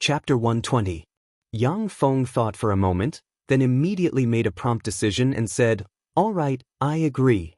Chapter 120. Yang Feng thought for a moment, then immediately made a prompt decision and said, "All right, I agree."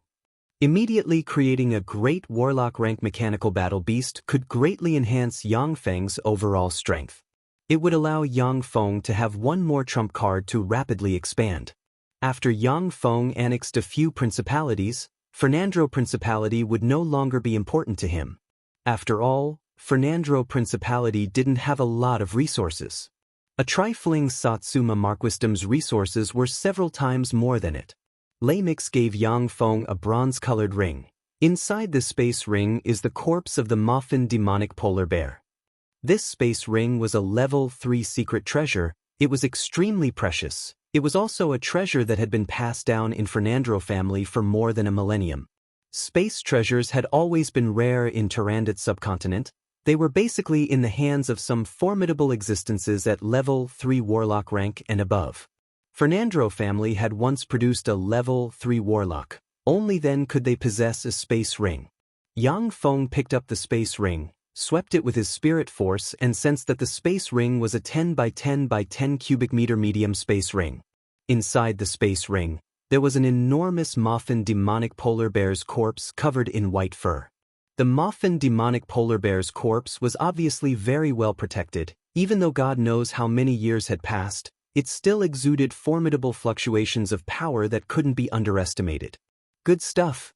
Immediately creating a great warlock rank mechanical battle beast could greatly enhance Yang Feng's overall strength. It would allow Yang Feng to have one more trump card to rapidly expand. After Yang Feng annexed a few principalities, Fernandro Principality would no longer be important to him. After all, Fernandro Principality didn't have a lot of resources. A trifling Satsuma Marquisdom's resources were several times more than it. Lamix gave Yang Feng a bronze-colored ring. Inside this space ring is the corpse of the Moffin demonic polar bear. This space ring was a level 3 secret treasure. It was extremely precious. It was also a treasure that had been passed down in Fernandro family for more than a millennium. Space treasures had always been rare in Tyrannid subcontinent. They were basically in the hands of some formidable existences at level 3 warlock rank and above. Fernandro family had once produced a level 3 warlock. Only then could they possess a space ring. Yang Feng picked up the space ring, swept it with his spirit force and sensed that the space ring was a 10 by 10 by 10 cubic meter medium space ring. Inside the space ring, there was an enormous Moffin demonic polar bear's corpse covered in white fur. The Moffin demonic polar bear's corpse was obviously very well protected. Even though God knows how many years had passed, it still exuded formidable fluctuations of power that couldn't be underestimated. Good stuff.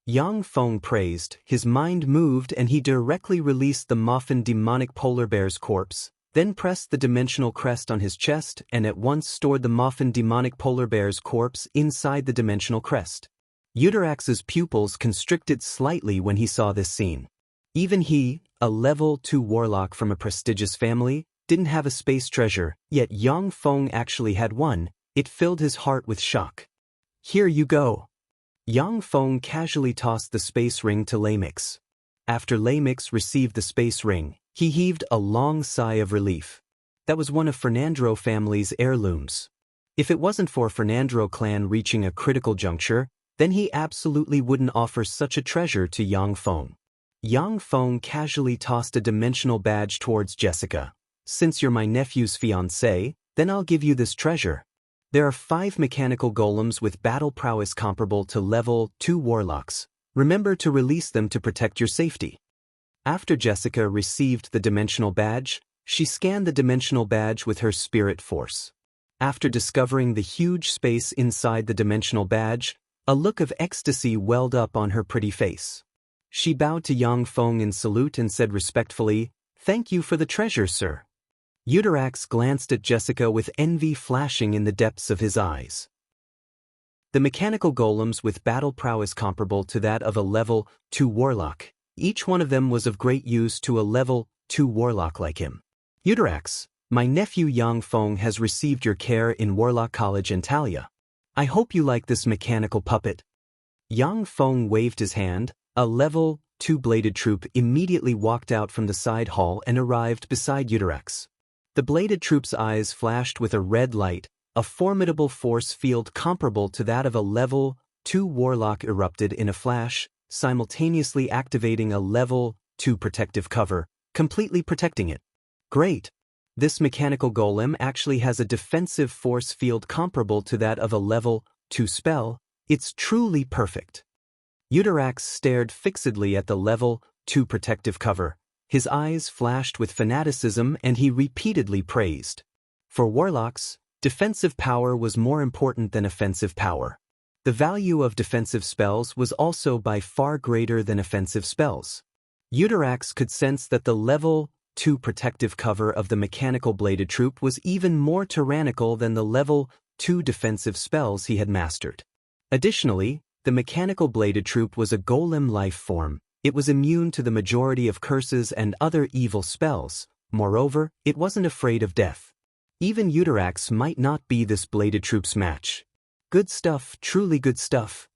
Yang Feng praised, his mind moved and he directly released the Moffin demonic polar bear's corpse, then pressed the dimensional crest on his chest and at once stored the Moffin demonic polar bear's corpse inside the dimensional crest. Euterax's pupils constricted slightly when he saw this scene. Even he, a level 2 warlock from a prestigious family, didn't have a space treasure, yet Yang Feng actually had one. It filled his heart with shock. "Here you go." Yang Feng casually tossed the space ring to Lamix. After Lamix received the space ring, he heaved a long sigh of relief. That was one of Fernandro family's heirlooms. If it wasn't for Fernandro clan reaching a critical juncture, then he absolutely wouldn't offer such a treasure to Yang Feng. Yang Feng casually tossed a dimensional badge towards Jessica. "Since you're my nephew's fiancée, then I'll give you this treasure. There are 5 mechanical golems with battle prowess comparable to level 2 warlocks. Remember to release them to protect your safety." After Jessica received the dimensional badge, she scanned the dimensional badge with her spirit force. After discovering the huge space inside the dimensional badge, a look of ecstasy welled up on her pretty face. She bowed to Yang Feng in salute and said respectfully, "Thank you for the treasure, sir." Euterax glanced at Jessica with envy flashing in the depths of his eyes. The mechanical golems with battle prowess comparable to that of a level 2 warlock. Each one of them was of great use to a level 2 warlock like him. "Euterax, my nephew Yang Feng has received your care in Warlock College Antalya. I hope you like this mechanical puppet." Yang Feng waved his hand. A level 2 bladed troop immediately walked out from the side hall and arrived beside Euterax. The bladed troop's eyes flashed with a red light. A formidable force field comparable to that of a level 2 warlock erupted in a flash, simultaneously activating a level 2 protective cover, completely protecting it. Great! This mechanical golem actually has a defensive force field comparable to that of a level 2 spell. It's truly perfect. Euterax stared fixedly at the level 2 protective cover. His eyes flashed with fanaticism and he repeatedly praised. For warlocks, defensive power was more important than offensive power. The value of defensive spells was also by far greater than offensive spells. Euterax could sense that the level 2 protective cover of the mechanical bladed troop was even more tyrannical than the level 2 defensive spells he had mastered. Additionally, the mechanical bladed troop was a golem life form. It was immune to the majority of curses and other evil spells. Moreover, it wasn't afraid of death. Even Euterax might not be this bladed troop's match. Good stuff, truly good stuff.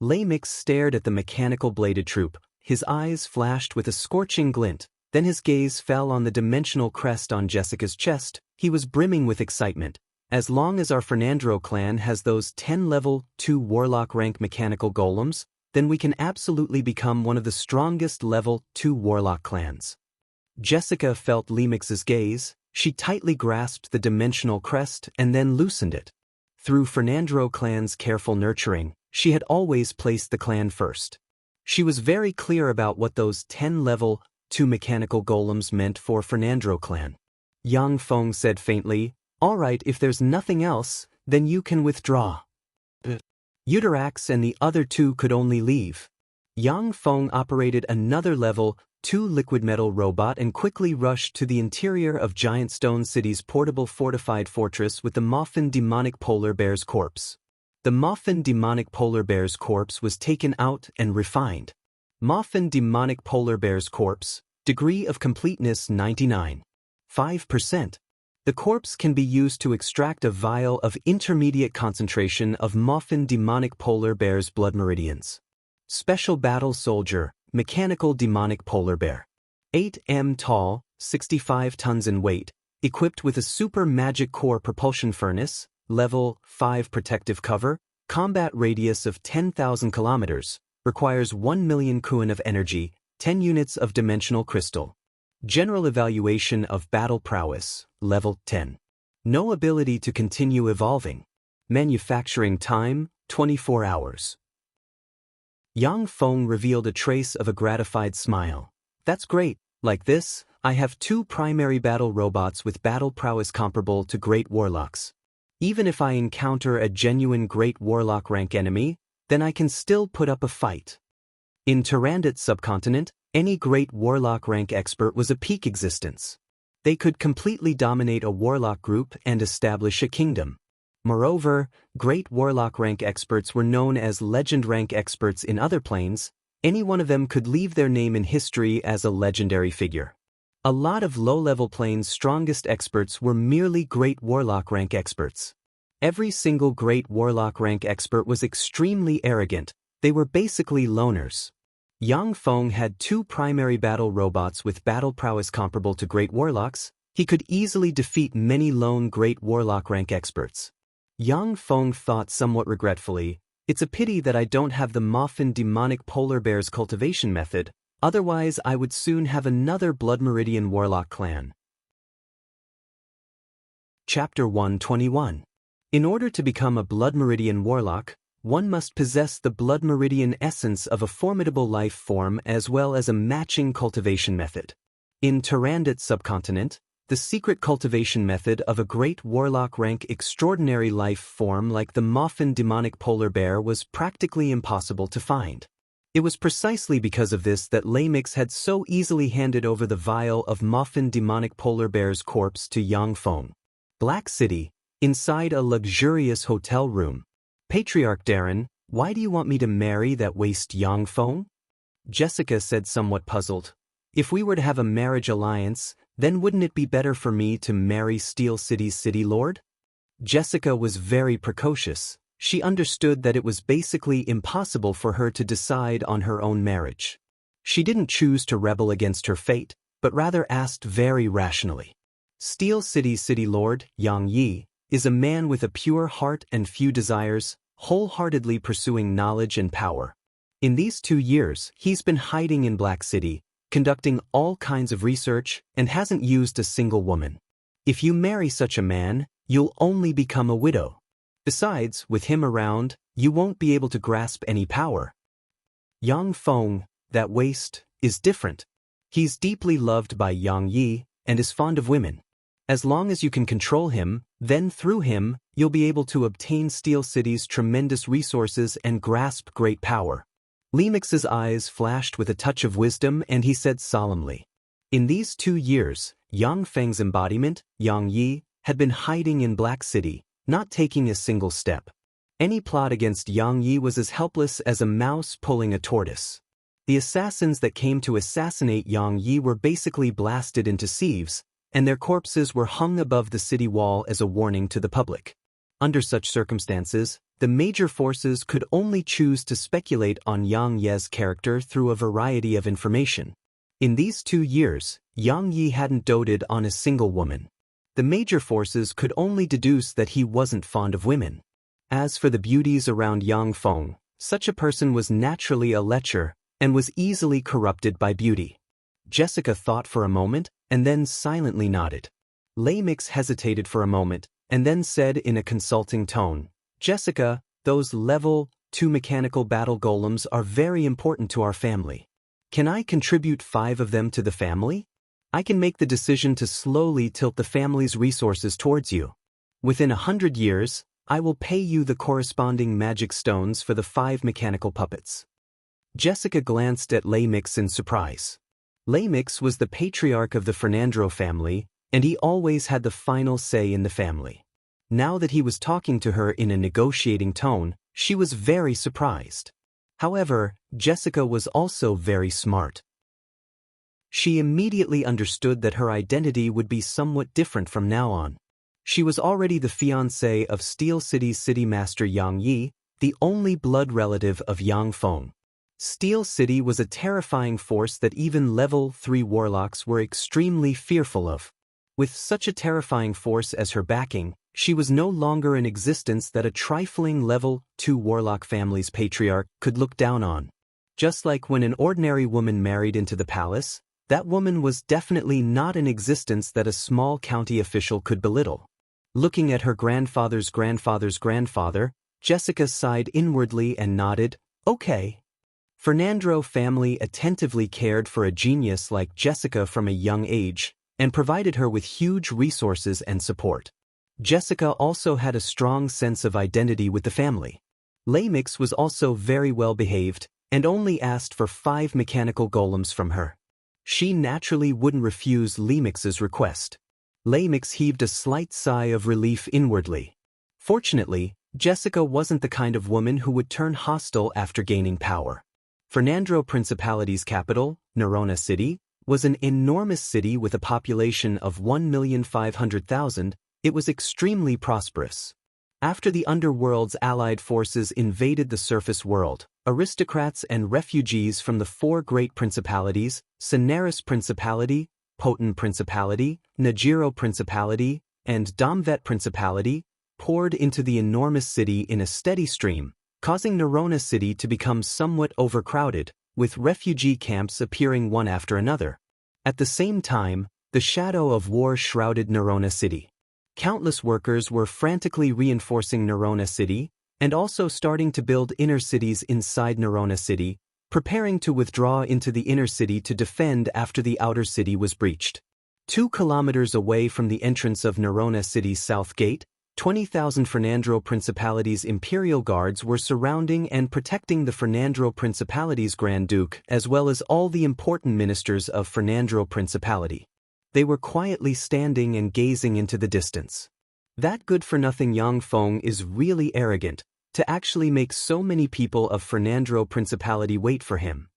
Lamix stared at the mechanical bladed troop. His eyes flashed with a scorching glint. Then his gaze fell on the dimensional crest on Jessica's chest. He was brimming with excitement. As long as our Fernandro clan has those 10 level 2 warlock rank mechanical golems, then we can absolutely become one of the strongest level 2 warlock clans. Jessica felt Lamix's gaze. She tightly grasped the dimensional crest and then loosened it. Through Fernandro clan's careful nurturing, she had always placed the clan first. She was very clear about what those 10 level 2 mechanical golems meant for Fernandro clan. Yang Feng said faintly, "All right, if there's nothing else, then you can withdraw." Uterax and the other two could only leave. Yang Feng operated another level 2 liquid metal robot and quickly rushed to the interior of Giant Stone City's portable fortified fortress with the Moffin demonic polar bear's corpse. The Moffin demonic polar bear's corpse was taken out and refined. Moffin demonic polar bear's corpse, degree of completeness 99.5%. The corpse can be used to extract a vial of intermediate concentration of Moffin demonic polar bear's blood meridians. Special battle soldier, mechanical demonic polar bear. 8 m tall, 65 tons in weight, equipped with a super magic core propulsion furnace, level 5 protective cover, combat radius of 10,000 kilometers, requires 1 million kuan of energy, 10 units of dimensional crystal. General evaluation of battle prowess, level 10. No ability to continue evolving. Manufacturing time, 24 hours. Yang Feng revealed a trace of a gratified smile. "That's great. Like this, I have 2 primary battle robots with battle prowess comparable to Great Warlocks. Even if I encounter a genuine Great Warlock rank enemy, then I can still put up a fight." In Tyrannid subcontinent, any Great Warlock rank expert was a peak existence. They could completely dominate a warlock group and establish a kingdom. Moreover, Great Warlock rank experts were known as legend rank experts in other planes. Any one of them could leave their name in history as a legendary figure. A lot of low-level planes' strongest experts were merely Great Warlock rank experts. Every single Great Warlock rank expert was extremely arrogant. They were basically loners. Yang Feng had 2 primary battle robots with battle prowess comparable to Great Warlocks. He could easily defeat many lone Great Warlock rank experts. Yang Feng thought somewhat regretfully, "It's a pity that I don't have the Moffin demonic polar bear's cultivation method, otherwise I would soon have another Blood Meridian Warlock clan." Chapter 121. In order to become a Blood Meridian Warlock, one must possess the Blood Meridian essence of a formidable life form as well as a matching cultivation method. In Tyrannid subcontinent, the secret cultivation method of a Great Warlock rank extraordinary life form like the Moffin demonic polar bear was practically impossible to find. It was precisely because of this that Lamix had so easily handed over the vial of Moffin demonic polar bear's corpse to Yang Feng. Black City, inside a luxurious hotel room. "Patriarch Darren, why do you want me to marry that waste Yang Feng?" Jessica said somewhat puzzled. "If we were to have a marriage alliance, then wouldn't it be better for me to marry Steel City's city lord?" Jessica was very precocious. She understood that it was basically impossible for her to decide on her own marriage. She didn't choose to rebel against her fate, but rather asked very rationally. Steel City's city lord, Yang Yi, is a man with a pure heart and few desires, wholeheartedly pursuing knowledge and power. In these 2 years, he's been hiding in Black City, conducting all kinds of research, and hasn't used a single woman. If you marry such a man, you'll only become a widow. Besides, with him around, you won't be able to grasp any power. Yang Feng, that waste, is different. He's deeply loved by Yang Yi and is fond of women. As long as you can control him, then through him, you'll be able to obtain Steel City's tremendous resources and grasp great power. Lemix's eyes flashed with a touch of wisdom and he said solemnly. In these 2 years, Yang Feng's embodiment, Yang Yi, had been hiding in Black City, not taking a single step. Any plot against Yang Yi was as helpless as a mouse pulling a tortoise. The assassins that came to assassinate Yang Yi were basically blasted into sieves, and their corpses were hung above the city wall as a warning to the public. Under such circumstances, the major forces could only choose to speculate on Yang Ye's character through a variety of information. In these 2 years, Yang Yi hadn't doted on a single woman. The major forces could only deduce that he wasn't fond of women. As for the beauties around Yang Feng, such a person was naturally a lecher and was easily corrupted by beauty. Jessica thought for a moment and then silently nodded. Lei Mix hesitated for a moment, and then said in a consulting tone, Jessica, those level 2 mechanical battle golems are very important to our family. Can I contribute 5 of them to the family? I can make the decision to slowly tilt the family's resources towards you. Within 100 years, I will pay you the corresponding magic stones for the 5 mechanical puppets. Jessica glanced at Lei Mix in surprise. Lei Mix was the patriarch of the Fernandro family, and he always had the final say in the family. Now that he was talking to her in a negotiating tone, she was very surprised. However, Jessica was also very smart. She immediately understood that her identity would be somewhat different from now on. She was already the fiancée of Steel City's city master Yang Yi, the only blood relative of Yang Feng. Steel City was a terrifying force that even level 3 warlocks were extremely fearful of. With such a terrifying force as her backing, she was no longer in existence that a trifling level 2 warlock family's patriarch could look down on. Just like when an ordinary woman married into the palace, that woman was definitely not in existence that a small county official could belittle. Looking at her grandfather's grandfather's grandfather, Jessica sighed inwardly and nodded, okay. Fernandro family attentively cared for a genius like Jessica from a young age, and provided her with huge resources and support. Jessica also had a strong sense of identity with the family. Lei Mix was also very well behaved, and only asked for 5 mechanical golems from her. She naturally wouldn't refuse Lei Mix's request. Lei Mix heaved a slight sigh of relief inwardly. Fortunately, Jessica wasn't the kind of woman who would turn hostile after gaining power. Fernandro Principality's capital, Nerona City, was an enormous city with a population of 1,500,000. It was extremely prosperous. After the underworld's allied forces invaded the surface world, aristocrats and refugees from the 4 great principalities, Cineris Principality, Poten Principality, Najiro Principality, and Domvet Principality, poured into the enormous city in a steady stream, causing Nerona City to become somewhat overcrowded, with refugee camps appearing one after another. At the same time, the shadow of war shrouded Nerona City. Countless workers were frantically reinforcing Nerona City, and also starting to build inner cities inside Nerona City, preparing to withdraw into the inner city to defend after the outer city was breached. 2 kilometers away from the entrance of Nerona City's south gate, 20,000 Fernandro Principality's imperial guards were surrounding and protecting the Fernandro Principality's Grand Duke as well as all the important ministers of Fernandro Principality. They were quietly standing and gazing into the distance. That good-for-nothing Yang Feng is really arrogant, to actually make so many people of Fernandro Principality wait for him.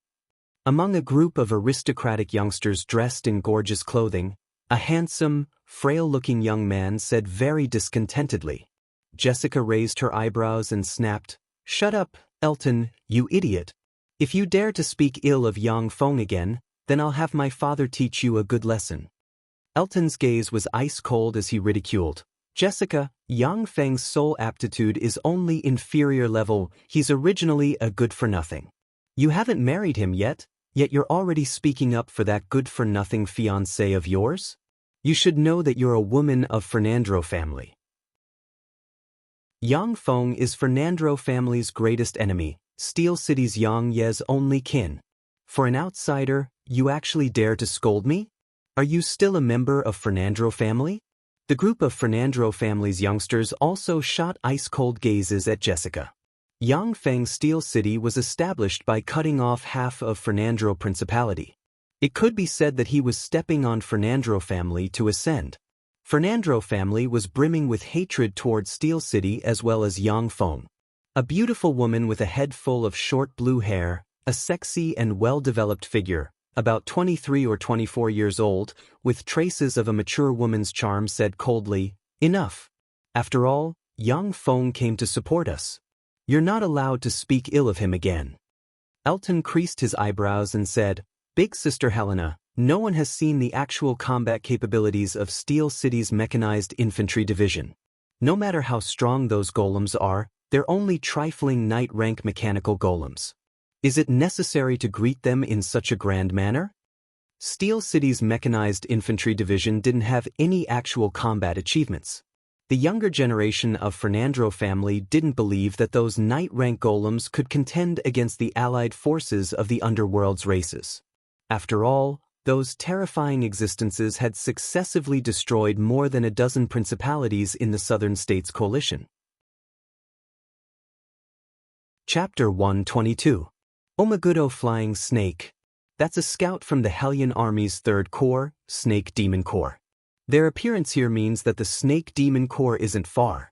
Among a group of aristocratic youngsters dressed in gorgeous clothing, a handsome, frail-looking young man said very discontentedly. Jessica raised her eyebrows and snapped, "Shut up, Elton, you idiot. If you dare to speak ill of Yang Feng again, then I'll have my father teach you a good lesson." Elton's gaze was ice-cold as he ridiculed, "Jessica, Yang Feng's sole aptitude is only inferior level. He's originally a good-for-nothing. You haven't married him yet you're already speaking up for that good-for-nothing fiancé of yours? You should know that you're a woman of Fernandro family." Yang Feng is Fernandro family's greatest enemy, Steel City's Yang Ye's only kin. For an outsider, you actually dare to scold me? Are you still a member of Fernandro family? The group of Fernandro family's youngsters also shot ice-cold gazes at Jessica. Yang Feng's Steel City was established by cutting off half of Fernandro Principality. It could be said that he was stepping on Fernandro family to ascend. Fernandro family was brimming with hatred towards Steel City as well as Yang Feng. A beautiful woman with a head full of short blue hair, a sexy and well-developed figure, about 23 or 24 years old, with traces of a mature woman's charm said coldly, "Enough. After all, Yang Feng came to support us. You're not allowed to speak ill of him again." Elton creased his eyebrows and said, "Big Sister Helena, no one has seen the actual combat capabilities of Steel City's mechanized infantry division. No matter how strong those golems are, they're only trifling knight-rank mechanical golems. Is it necessary to greet them in such a grand manner?" Steel City's mechanized infantry division didn't have any actual combat achievements. The younger generation of Fernandro family didn't believe that those knight-rank golems could contend against the allied forces of the underworld's races. After all, those terrifying existences had successively destroyed more than a dozen principalities in the Southern States Coalition. Chapter 122. Omagudo Flying Snake. That's a scout from the Hellion Army's 3rd Corps, Snake Demon Corps. Their appearance here means that the Snake Demon Corps isn't far.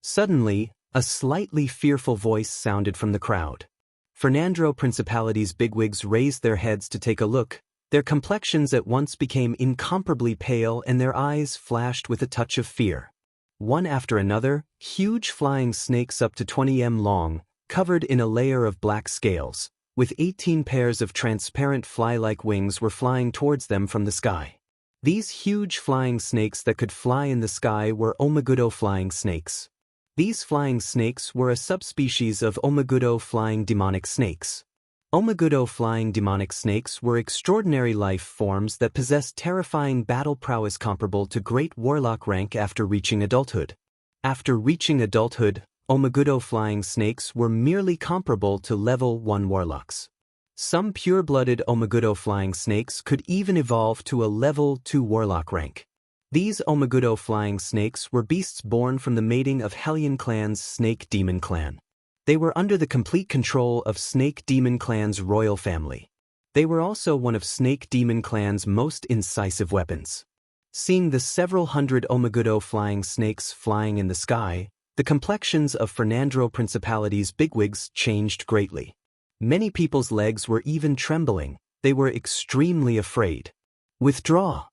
Suddenly, a slightly fearful voice sounded from the crowd. Fernandro Principality's bigwigs raised their heads to take a look. Their complexions at once became incomparably pale and their eyes flashed with a touch of fear. One after another, huge flying snakes up to 20 m long, covered in a layer of black scales, with 18 pairs of transparent fly-like wings were flying towards them from the sky. These huge flying snakes that could fly in the sky were Omagudo flying snakes. These flying snakes were a subspecies of Omagudo flying demonic snakes. Omagudo flying demonic snakes were extraordinary life forms that possessed terrifying battle prowess comparable to great warlock rank after reaching adulthood. After reaching adulthood, Omagudo flying snakes were merely comparable to level 1 warlocks. Some pure-blooded Omagudo flying snakes could even evolve to a level 2 warlock rank. These Omagudo flying snakes were beasts born from the mating of Hellion Clan's Snake Demon Clan. They were under the complete control of Snake Demon Clan's royal family. They were also one of Snake Demon Clan's most incisive weapons. Seeing the several hundred Omagudo flying snakes flying in the sky, the complexions of Fernandro Principality's bigwigs changed greatly. Many people's legs were even trembling. They were extremely afraid. Withdraw!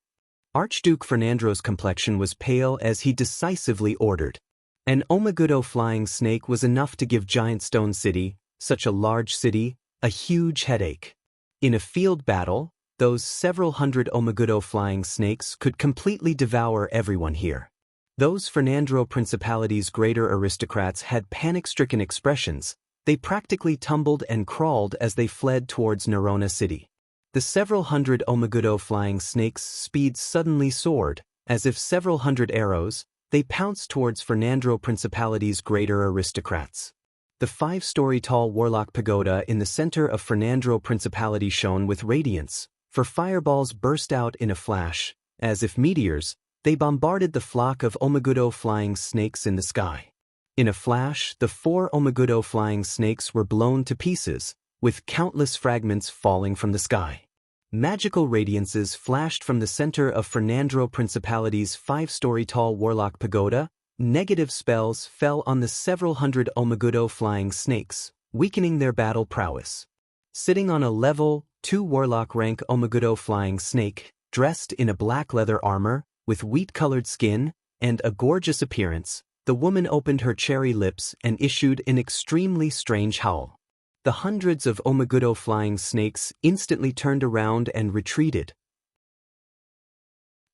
Archduke Fernandro's complexion was pale as he decisively ordered. An Omagudo flying snake was enough to give Giant Stone City, such a large city, a huge headache. In a field battle, those several hundred Omagudo flying snakes could completely devour everyone here. Those Fernandro Principality's greater aristocrats had panic-stricken expressions. They practically tumbled and crawled as they fled towards Nerona City. The several hundred Omagudo flying snakes' speed suddenly soared. As if several hundred arrows, they pounced towards Fernandro Principality's greater aristocrats. The 5-story-tall Warlock Pagoda in the center of Fernandro Principality shone with radiance, for fireballs burst out in a flash. As if meteors, they bombarded the flock of Omagudo flying snakes in the sky. In a flash, the 4 Omagudo flying snakes were blown to pieces, with countless fragments falling from the sky. Magical radiances flashed from the center of Fernandro Principality's 5-story-tall Warlock Pagoda. Negative spells fell on the several hundred Omagudo flying snakes, weakening their battle prowess. Sitting on a level 2 Warlock rank Omagudo flying snake, dressed in a black leather armor, with wheat-colored skin, and a gorgeous appearance, the woman opened her cherry lips and issued an extremely strange howl. The hundreds of Omagudo flying snakes instantly turned around and retreated.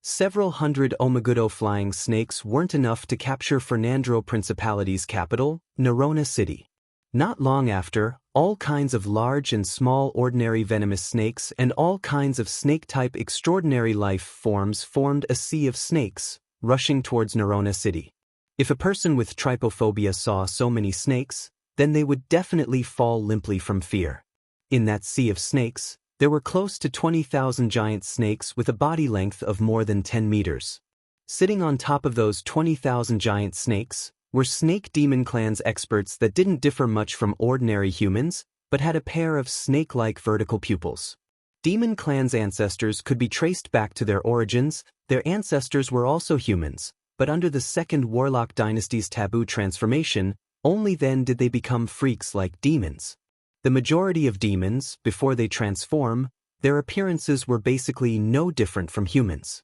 Several hundred Omagudo flying snakes weren't enough to capture Fernandro Principality's capital, Nerona City. Not long after, all kinds of large and small ordinary venomous snakes and all kinds of snake-type extraordinary life forms formed a sea of snakes, rushing towards Nerona City. If a person with trypophobia saw so many snakes, then they would definitely fall limply from fear. In that sea of snakes, there were close to 20,000 giant snakes with a body length of more than 10 meters. Sitting on top of those 20,000 giant snakes were Snake Demon Clan's experts that didn't differ much from ordinary humans, but had a pair of snake-like vertical pupils. Demon Clan's ancestors could be traced back to their origins. Their ancestors were also humans, but under the Second Warlock Dynasty's taboo transformation, only then did they become freaks like demons. The majority of demons, before they transform, their appearances were basically no different from humans.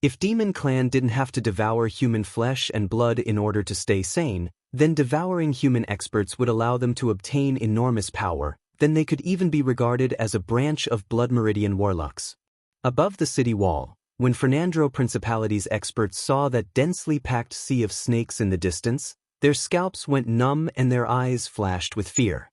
If Demon Clan didn't have to devour human flesh and blood in order to stay sane, then devouring human experts would allow them to obtain enormous power. Then they could even be regarded as a branch of Blood Meridian warlocks. Above the city wall, when Fernandro Principality's experts saw that densely packed sea of snakes in the distance, their scalps went numb and their eyes flashed with fear.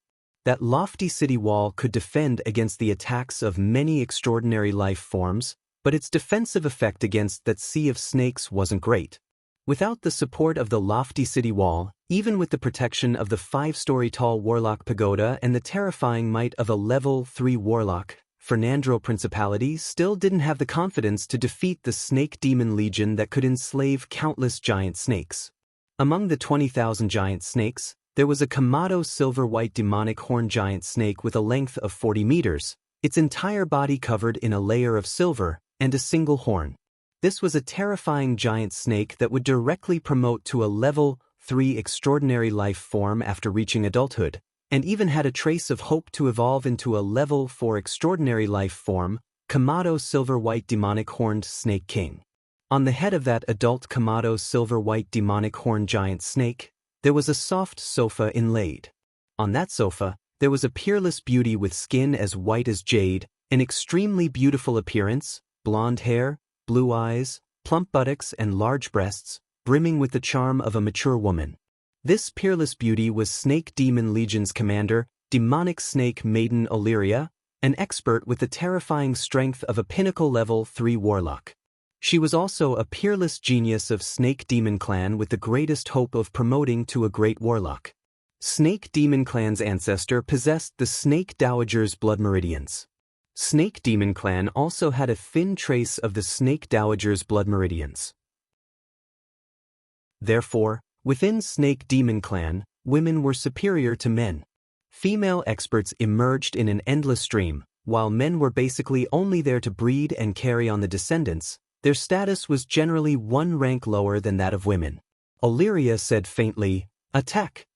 That lofty city wall could defend against the attacks of many extraordinary life forms, but its defensive effect against that sea of snakes wasn't great. Without the support of the lofty city wall, even with the protection of the 5-story tall warlock pagoda and the terrifying might of a level 3 warlock, Fernandro Principality still didn't have the confidence to defeat the snake demon legion that could enslave countless giant snakes. Among the 20,000 giant snakes, there was a Kamado silver-white demonic horn giant snake with a length of 40 meters, its entire body covered in a layer of silver, and a single horn. This was a terrifying giant snake that would directly promote to a level 3 extraordinary life form after reaching adulthood, and even had a trace of hope to evolve into a level 4 extraordinary life form, Kamado silver-white demonic horned snake king. On the head of that adult Kamado silver-white demonic horn giant snake, there was a soft sofa inlaid. On that sofa, there was a peerless beauty with skin as white as jade, an extremely beautiful appearance, blonde hair, blue eyes, plump buttocks and large breasts, brimming with the charm of a mature woman. This peerless beauty was Snake Demon Legion's commander, demonic snake maiden Illyria, an expert with the terrifying strength of a pinnacle level 3 warlock. She was also a peerless genius of Snake Demon Clan with the greatest hope of promoting to a great warlock. Snake Demon Clan's ancestor possessed the Snake Dowager's blood meridians. Snake Demon Clan also had a thin trace of the Snake Dowager's blood meridians. Therefore, within Snake Demon Clan, women were superior to men. Female experts emerged in an endless stream, while men were basically only there to breed and carry on the descendants. Their status was generally one rank lower than that of women. Illyria said faintly, "Attack!"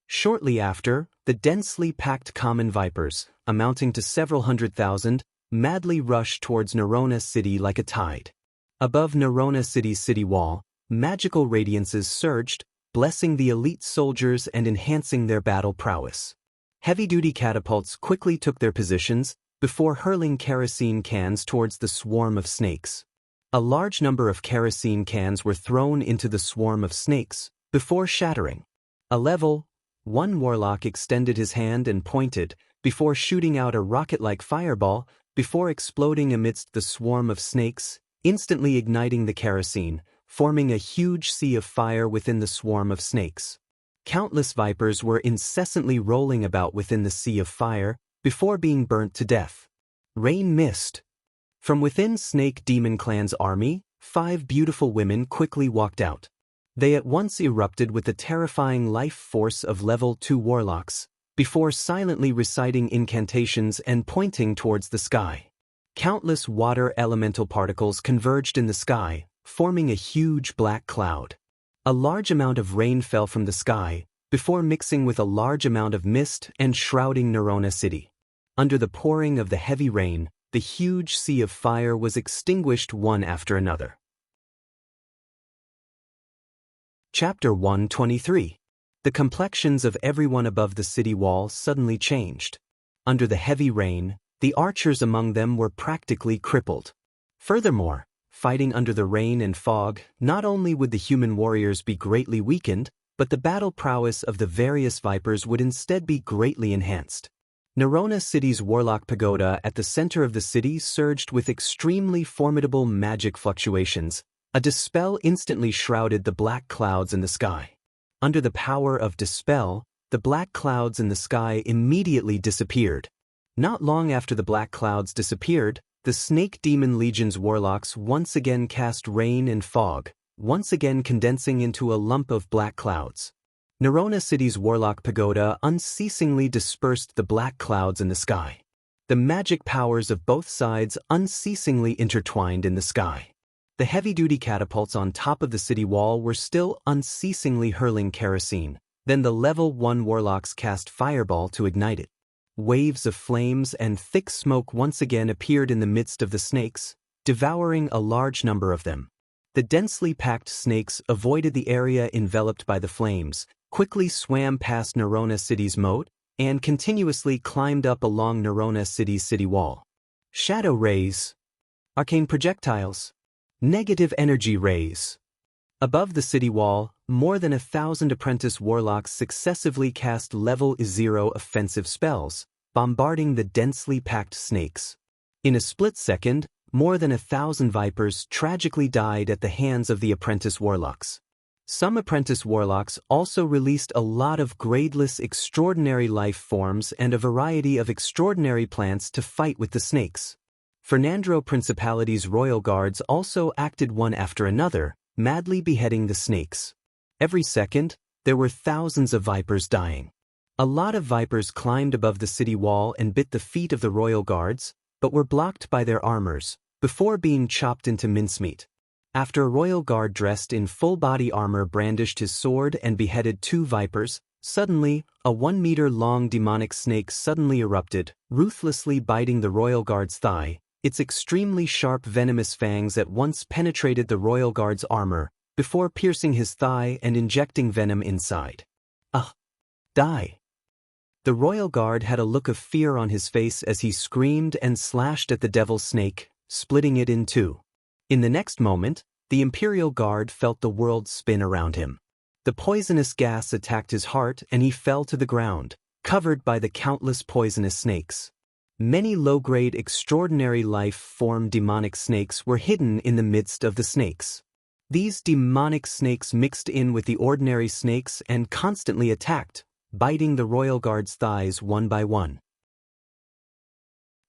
Shortly after, the densely packed common vipers, amounting to several 100,000, madly rushed towards Nerona City like a tide. Above Nerona City's city wall, magical radiances surged, blessing the elite soldiers and enhancing their battle prowess. Heavy-duty catapults quickly took their positions, before hurling kerosene cans towards the swarm of snakes. A large number of kerosene cans were thrown into the swarm of snakes, before shattering. A level 1 warlock extended his hand and pointed, before shooting out a rocket-like fireball, before exploding amidst the swarm of snakes, instantly igniting the kerosene, forming a huge sea of fire within the swarm of snakes. Countless vipers were incessantly rolling about within the sea of fire, before being burnt to death. Rain mist. From within Snake Demon Clan's army, 5 beautiful women quickly walked out. They at once erupted with the terrifying life force of level 2 warlocks, before silently reciting incantations and pointing towards the sky. Countless water elemental particles converged in the sky, forming a huge black cloud. A large amount of rain fell from the sky, before mixing with a large amount of mist and shrouding Nerona City. Under the pouring of the heavy rain, the huge sea of fire was extinguished one after another. Chapter 123. The complexions of everyone above the city wall suddenly changed. Under the heavy rain, the archers among them were practically crippled. Furthermore, fighting under the rain and fog, not only would the human warriors be greatly weakened, but the battle prowess of the various vipers would instead be greatly enhanced. Nerona City's Warlock Pagoda at the center of the city surged with extremely formidable magic fluctuations. A dispel instantly shrouded the black clouds in the sky. Under the power of dispel, the black clouds in the sky immediately disappeared. Not long after the black clouds disappeared, the Snake Demon Legion's warlocks once again cast rain and fog, once again condensing into a lump of black clouds. Nerona City's Warlock Pagoda unceasingly dispersed the black clouds in the sky. The magic powers of both sides unceasingly intertwined in the sky. The heavy-duty catapults on top of the city wall were still unceasingly hurling kerosene. Then the level 1 warlocks cast fireball to ignite it. Waves of flames and thick smoke once again appeared in the midst of the snakes, devouring a large number of them. The densely packed snakes avoided the area enveloped by the flames, quickly swam past Nerona City's moat, and continuously climbed up along Nerona City's city wall. Shadow rays. Arcane projectiles. Negative energy rays. Above the city wall, more than 1,000 apprentice warlocks successively cast level 0 offensive spells, bombarding the densely packed snakes. In a split second, more than 1,000 vipers tragically died at the hands of the apprentice warlocks. Some apprentice warlocks also released a lot of gradeless extraordinary life forms and a variety of extraordinary plants to fight with the snakes. Fernandro Principality's royal guards also acted one after another, madly beheading the snakes. Every second, there were thousands of vipers dying. A lot of vipers climbed above the city wall and bit the feet of the royal guards, but were blocked by their armors, before being chopped into mincemeat. After a royal guard dressed in full-body armor brandished his sword and beheaded 2 vipers, suddenly, a 1-meter-long demonic snake suddenly erupted, ruthlessly biting the royal guard's thigh. Its extremely sharp venomous fangs at once penetrated the royal guard's armor, before piercing his thigh and injecting venom inside. Die! The royal guard had a look of fear on his face as he screamed and slashed at the devil's snake, splitting it in 2. In the next moment, the Imperial Guard felt the world spin around him. The poisonous gas attacked his heart and he fell to the ground, covered by the countless poisonous snakes. Many low-grade extraordinary life-form demonic snakes were hidden in the midst of the snakes. These demonic snakes mixed in with the ordinary snakes and constantly attacked, biting the royal guard's thighs one by one.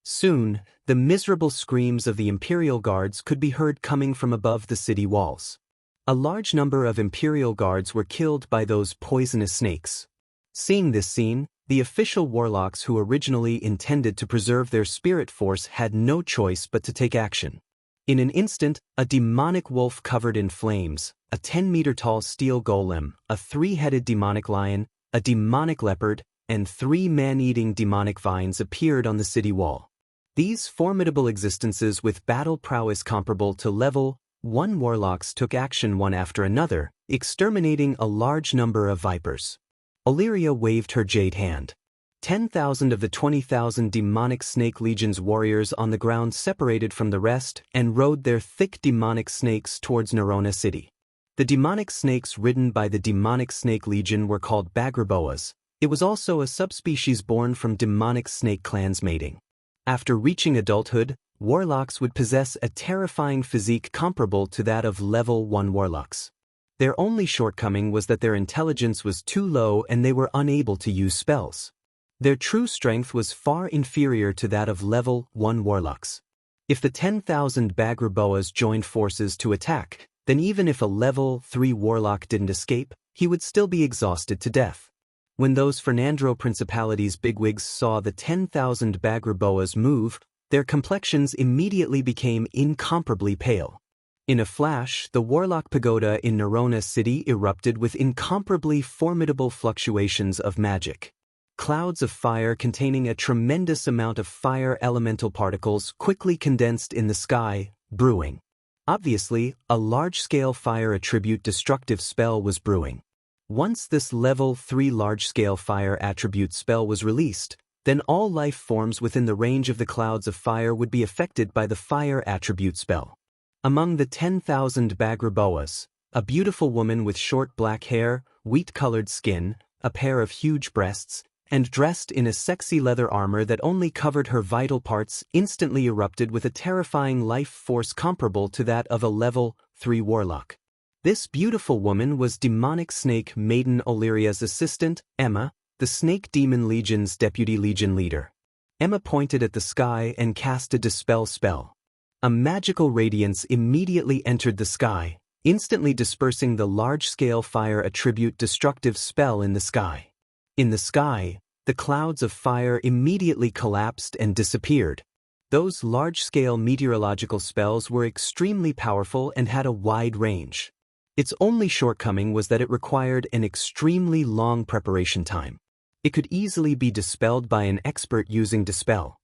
Soon, the miserable screams of the Imperial Guards could be heard coming from above the city walls. A large number of Imperial Guards were killed by those poisonous snakes. Seeing this scene, the official warlocks who originally intended to preserve their spirit force had no choice but to take action. In an instant, a demonic wolf covered in flames, a 10-meter-tall steel golem, a 3-headed demonic lion, a demonic leopard, and 3 man-eating demonic vines appeared on the city wall. These formidable existences with battle prowess comparable to level 1 warlocks took action one after another, exterminating a large number of vipers. Illyria waved her jade hand. 10,000 of the 20,000 demonic snake legion's warriors on the ground separated from the rest and rode their thick demonic snakes towards Nerona City. The demonic snakes ridden by the demonic snake legion were called Bagraboas. It was also a subspecies born from demonic snake clans mating. After reaching adulthood, warlocks would possess a terrifying physique comparable to that of level 1 warlocks. Their only shortcoming was that their intelligence was too low and they were unable to use spells. Their true strength was far inferior to that of level 1 warlocks. If the 10,000 Bagraboas joined forces to attack, then even if a level 3 warlock didn't escape, he would still be exhausted to death. When those Fernandro Principality's bigwigs saw the 10,000 Bagraboas move, their complexions immediately became incomparably pale. In a flash, the Warlock Pagoda in Nerona City erupted with incomparably formidable fluctuations of magic. Clouds of fire containing a tremendous amount of fire elemental particles quickly condensed in the sky, brewing. Obviously, a large-scale fire attribute destructive spell was brewing. Once this level 3 large-scale fire attribute spell was released, then all life forms within the range of the clouds of fire would be affected by the fire attribute spell. Among the 10,000 Bagraboas, a beautiful woman with short black hair, wheat-colored skin, a pair of huge breasts, and dressed in a sexy leather armor that only covered her vital parts instantly erupted with a terrifying life force comparable to that of a level 3 warlock. This beautiful woman was demonic snake maiden Illyria's assistant, Emma, the Snake Demon Legion's deputy legion leader. Emma pointed at the sky and cast a dispel spell. A magical radiance immediately entered the sky, instantly dispersing the large-scale fire attribute destructive spell in the sky. In the sky, the clouds of fire immediately collapsed and disappeared. Those large-scale meteorological spells were extremely powerful and had a wide range. Its only shortcoming was that it required an extremely long preparation time. It could easily be dispelled by an expert using Dispel.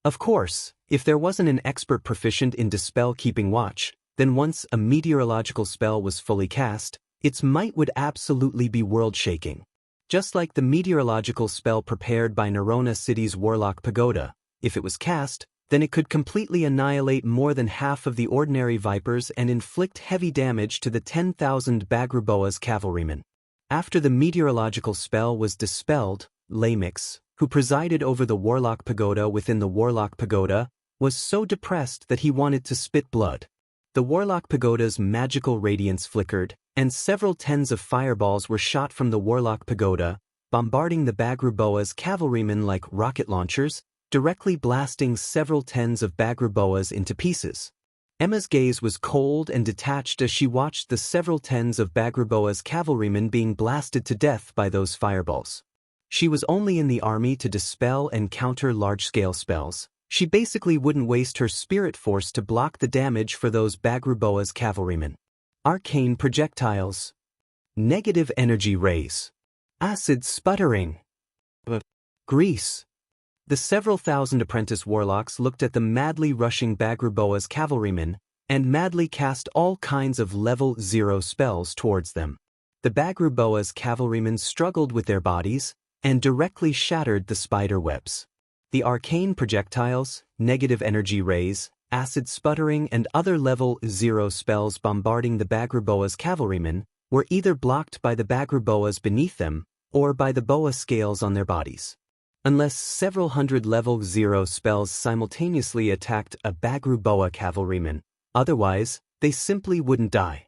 Of course, if there wasn't an expert proficient in Dispel keeping watch, then once a meteorological spell was fully cast, its might would absolutely be world-shaking. Just like the meteorological spell prepared by Nerona City's Warlock Pagoda, if it was cast, then it could completely annihilate more than half of the ordinary Vipers and inflict heavy damage to the 10,000 Bagruboa's cavalrymen. After the meteorological spell was dispelled, Lamix, who presided over the Warlock Pagoda within the Warlock Pagoda, was so depressed that he wanted to spit blood. The Warlock Pagoda's magical radiance flickered, and several tens of fireballs were shot from the Warlock Pagoda, bombarding the Bagruboa's cavalrymen like rocket launchers, directly blasting several tens of Bagruboas into pieces. Emma's gaze was cold and detached as she watched the several tens of Bagruboa's cavalrymen being blasted to death by those fireballs. She was only in the army to dispel and counter large-scale spells. She basically wouldn't waste her spirit force to block the damage for those Bagruboa's cavalrymen. Arcane projectiles. Negative energy rays. Acid sputtering. Grease. The several thousand apprentice warlocks looked at the madly rushing Bagruboa's cavalrymen and madly cast all kinds of level 0 spells towards them. The Bagruboa's cavalrymen struggled with their bodies and directly shattered the spider webs. The arcane projectiles, negative energy rays, acid sputtering and other level 0 spells bombarding the Bagruboa's cavalrymen were either blocked by the Bagruboas beneath them or by the boa scales on their bodies. Unless several hundred level 0 spells simultaneously attacked a Bagruboa cavalryman, otherwise, they simply wouldn't die.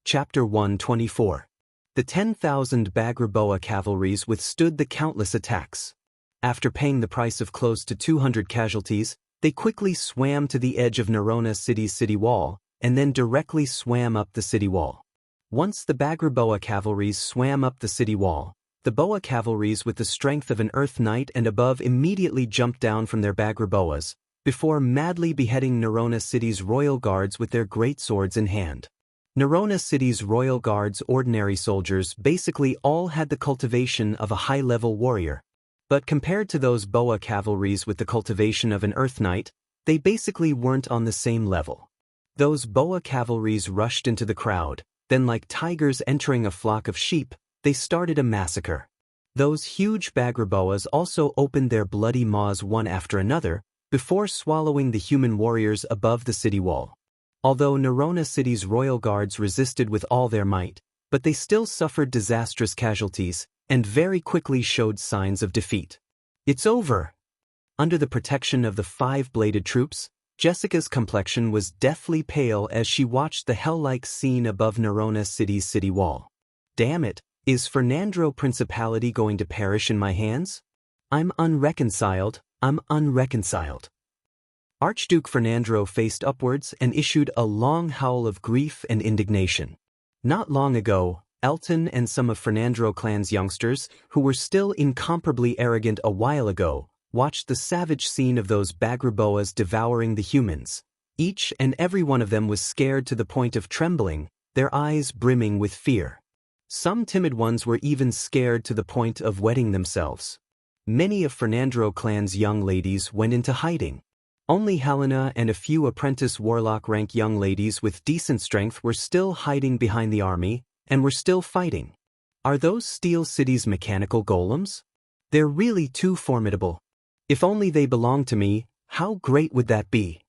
Chapter 124. The 10,000 Bagruboa cavalries withstood the countless attacks. After paying the price of close to 200 casualties, they quickly swam to the edge of Nerona City's city wall, and then directly swam up the city wall. Once the Bagruboa cavalries swam up the city wall, the Boa cavalries with the strength of an Earth Knight and above immediately jumped down from their Bagruboas, before madly beheading Nerona City's royal guards with their great swords in hand. Nerona City's royal guards' ordinary soldiers basically all had the cultivation of a high-level warrior. But compared to those Boa cavalries with the cultivation of an Earth Knight, they basically weren't on the same level. Those Boa cavalries rushed into the crowd, then like tigers entering a flock of sheep, they started a massacre. Those huge Bagruboas also opened their bloody maws one after another, before swallowing the human warriors above the city wall. Although Nerona City's royal guards resisted with all their might, but they still suffered disastrous casualties, and very quickly showed signs of defeat. It's over! Under the protection of the 5-bladed troops, Jessica's complexion was deathly pale as she watched the hell-like scene above Nerona City's city wall. Damn it, is Fernandro Principality going to perish in my hands? I'm unreconciled. Archduke Fernandro faced upwards and issued a long howl of grief and indignation. Not long ago, Elton and some of Fernandro clan's youngsters, who were still incomparably arrogant a while ago, watched the savage scene of those Bagruboas devouring the humans. Each and every one of them was scared to the point of trembling, their eyes brimming with fear. Some timid ones were even scared to the point of wetting themselves. Many of Fernandro clan's young ladies went into hiding. Only Helena and a few apprentice warlock rank young ladies with decent strength were still hiding behind the army, and were still fighting. Are those Steel City's mechanical golems? They're really too formidable. If only they belonged to me, how great would that be?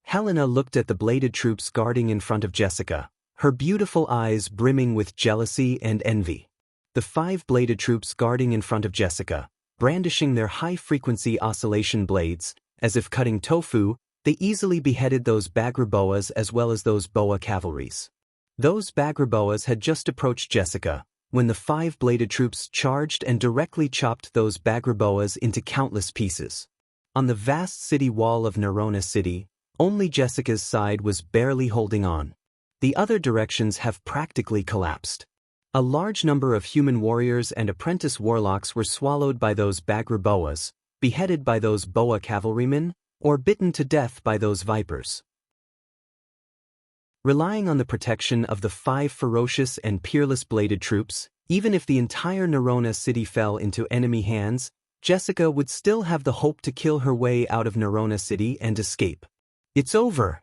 Helena looked at the bladed troops guarding in front of Jessica, her beautiful eyes brimming with jealousy and envy. The 5-bladed troops guarding in front of Jessica, brandishing their high-frequency oscillation blades, as if cutting tofu, they easily beheaded those Bagruboas as well as those Boa cavalries. Those Bagruboas had just approached Jessica, when the 5-bladed troops charged and directly chopped those Bagruboas into countless pieces. On the vast city wall of Nerona City, only Jessica's side was barely holding on. The other directions have practically collapsed. A large number of human warriors and apprentice warlocks were swallowed by those Bagruboas, beheaded by those Boa cavalrymen, or bitten to death by those vipers. Relying on the protection of the 5 ferocious and peerless bladed troops, even if the entire Nerona City fell into enemy hands, Jessica would still have the hope to kill her way out of Nerona City and escape. It's over!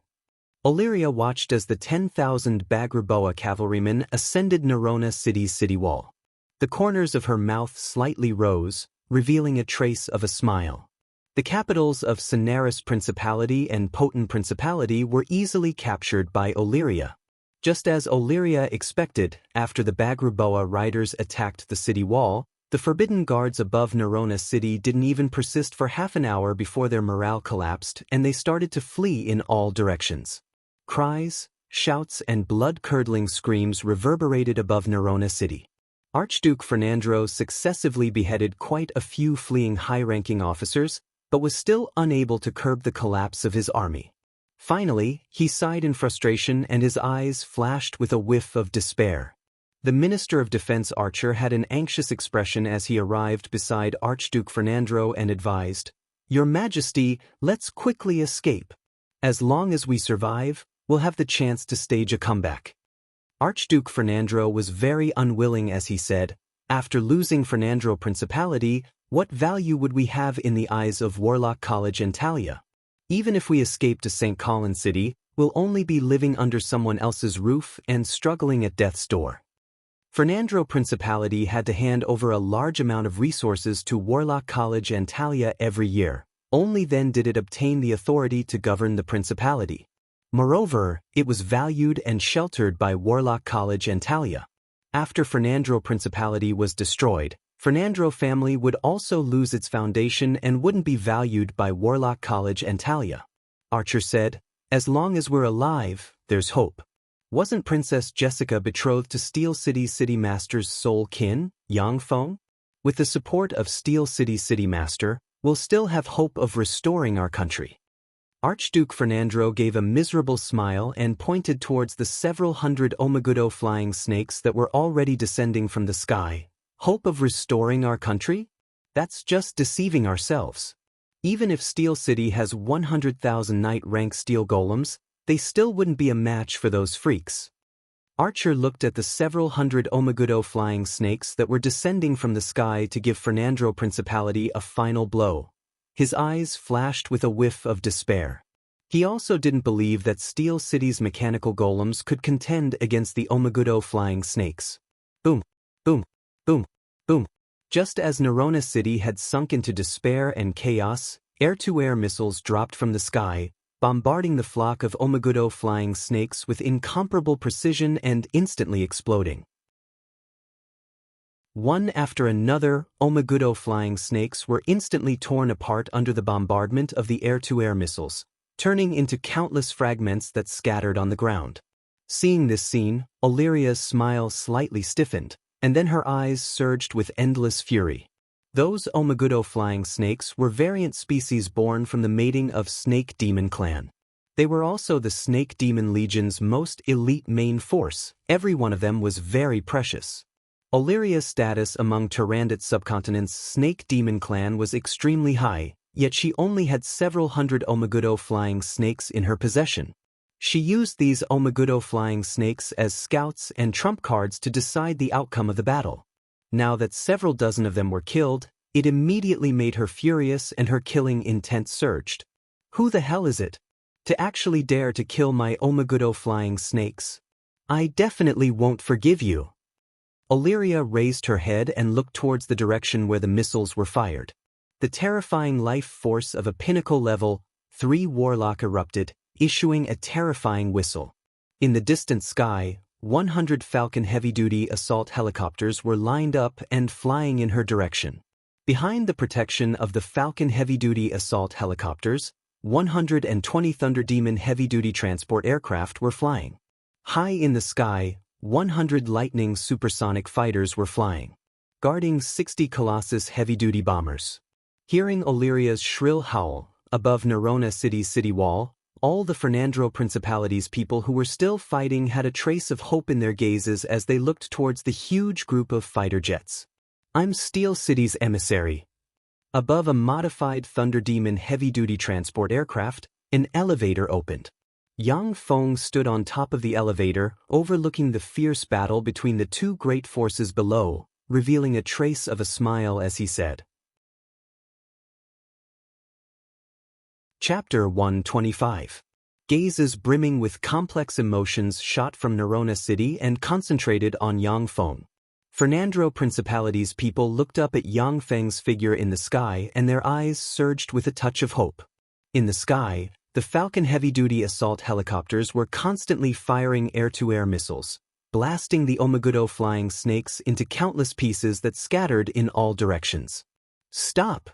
Illyria watched as the 10,000 Bagruboa cavalrymen ascended Nerona City's city wall. The corners of her mouth slightly rose, revealing a trace of a smile. The capitals of Cineris Principality and Potent Principality were easily captured by Illyria. Just as Illyria expected, after the Bagruboa riders attacked the city wall, the forbidden guards above Nerona City didn't even persist for half an hour before their morale collapsed and they started to flee in all directions. Cries, shouts and blood-curdling screams reverberated above Nerona City. Archduke Fernandro successively beheaded quite a few fleeing high-ranking officers, but was still unable to curb the collapse of his army. Finally, he sighed in frustration and his eyes flashed with a whiff of despair. The Minister of Defense Archer had an anxious expression as he arrived beside Archduke Fernandro and advised, "Your Majesty, let's quickly escape. As long as we survive, we'll have the chance to stage a comeback." Archduke Fernandro was very unwilling as he said, "After losing Fernandro Principality, what value would we have in the eyes of Warlock College and Talia? Even if we escape to St. Colin City, we'll only be living under someone else's roof and struggling at death's door." Fernandro Principality had to hand over a large amount of resources to Warlock College and Talia every year. Only then did it obtain the authority to govern the principality. Moreover, it was valued and sheltered by Warlock College and Talia. After Fernandro Principality was destroyed, Fernandro family would also lose its foundation and wouldn't be valued by Warlock College and Talia. Archer said, "As long as we're alive, there's hope." Wasn't Princess Jessica betrothed to Steel City's City Master's sole kin, Yang Feng? With the support of Steel City's City Master, we'll still have hope of restoring our country. Archduke Fernandro gave a miserable smile and pointed towards the several hundred Omagudo flying snakes that were already descending from the sky. Hope of restoring our country? That's just deceiving ourselves. Even if Steel City has 100,000 knight-rank steel golems, they still wouldn't be a match for those freaks. Archer looked at the several hundred Omagudo flying snakes that were descending from the sky to give Fernandro Principality a final blow. His eyes flashed with a whiff of despair. He also didn't believe that Steel City's mechanical golems could contend against the Omagudo flying snakes. Boom, boom, boom, boom. Just as Nerona City had sunk into despair and chaos, air-to-air missiles dropped from the sky, bombarding the flock of Omagudo flying snakes with incomparable precision and instantly exploding. One after another, Omagudo flying snakes were instantly torn apart under the bombardment of the air-to-air missiles, turning into countless fragments that scattered on the ground. Seeing this scene, Illyria's smile slightly stiffened, and then her eyes surged with endless fury. Those Omagudo flying snakes were variant species born from the mating of Snake Demon Clan. They were also the Snake Demon Legion's most elite main force. Every one of them was very precious. Illyria's status among Tyrannid subcontinent's Snake Demon Clan was extremely high, yet she only had several hundred Omagudo flying snakes in her possession. She used these Omagudo flying snakes as scouts and trump cards to decide the outcome of the battle. Now that several dozen of them were killed, it immediately made her furious and her killing intent surged. Who the hell is it? To actually dare to kill my Omagudo flying snakes? I definitely won't forgive you. Illyria raised her head and looked towards the direction where the missiles were fired. The terrifying life force of a pinnacle level 3 warlock erupted, issuing a terrifying whistle. In the distant sky, 100 Falcon heavy-duty assault helicopters were lined up and flying in her direction. Behind the protection of the Falcon heavy-duty assault helicopters, 120 Thunder Demon heavy-duty transport aircraft were flying. High in the sky, 100 Lightning supersonic fighters were flying, guarding 60 Colossus heavy-duty bombers. Hearing Illyria's shrill howl, above Nerona City's city wall, all the Fernandro Principality's people who were still fighting had a trace of hope in their gazes as they looked towards the huge group of fighter jets. I'm Steel City's emissary. Above a modified Thunder Demon heavy-duty transport aircraft, an elevator opened. Yang Feng stood on top of the elevator, overlooking the fierce battle between the two great forces below, revealing a trace of a smile as he said. Chapter 125. Gazes brimming with complex emotions shot from Nerona City and concentrated on Yang Feng. Fernandro Principality's people looked up at Yang Feng's figure in the sky and their eyes surged with a touch of hope. In the sky, the Falcon heavy-duty assault helicopters were constantly firing air-to-air missiles, blasting the Omegudo flying snakes into countless pieces that scattered in all directions. "Stop!"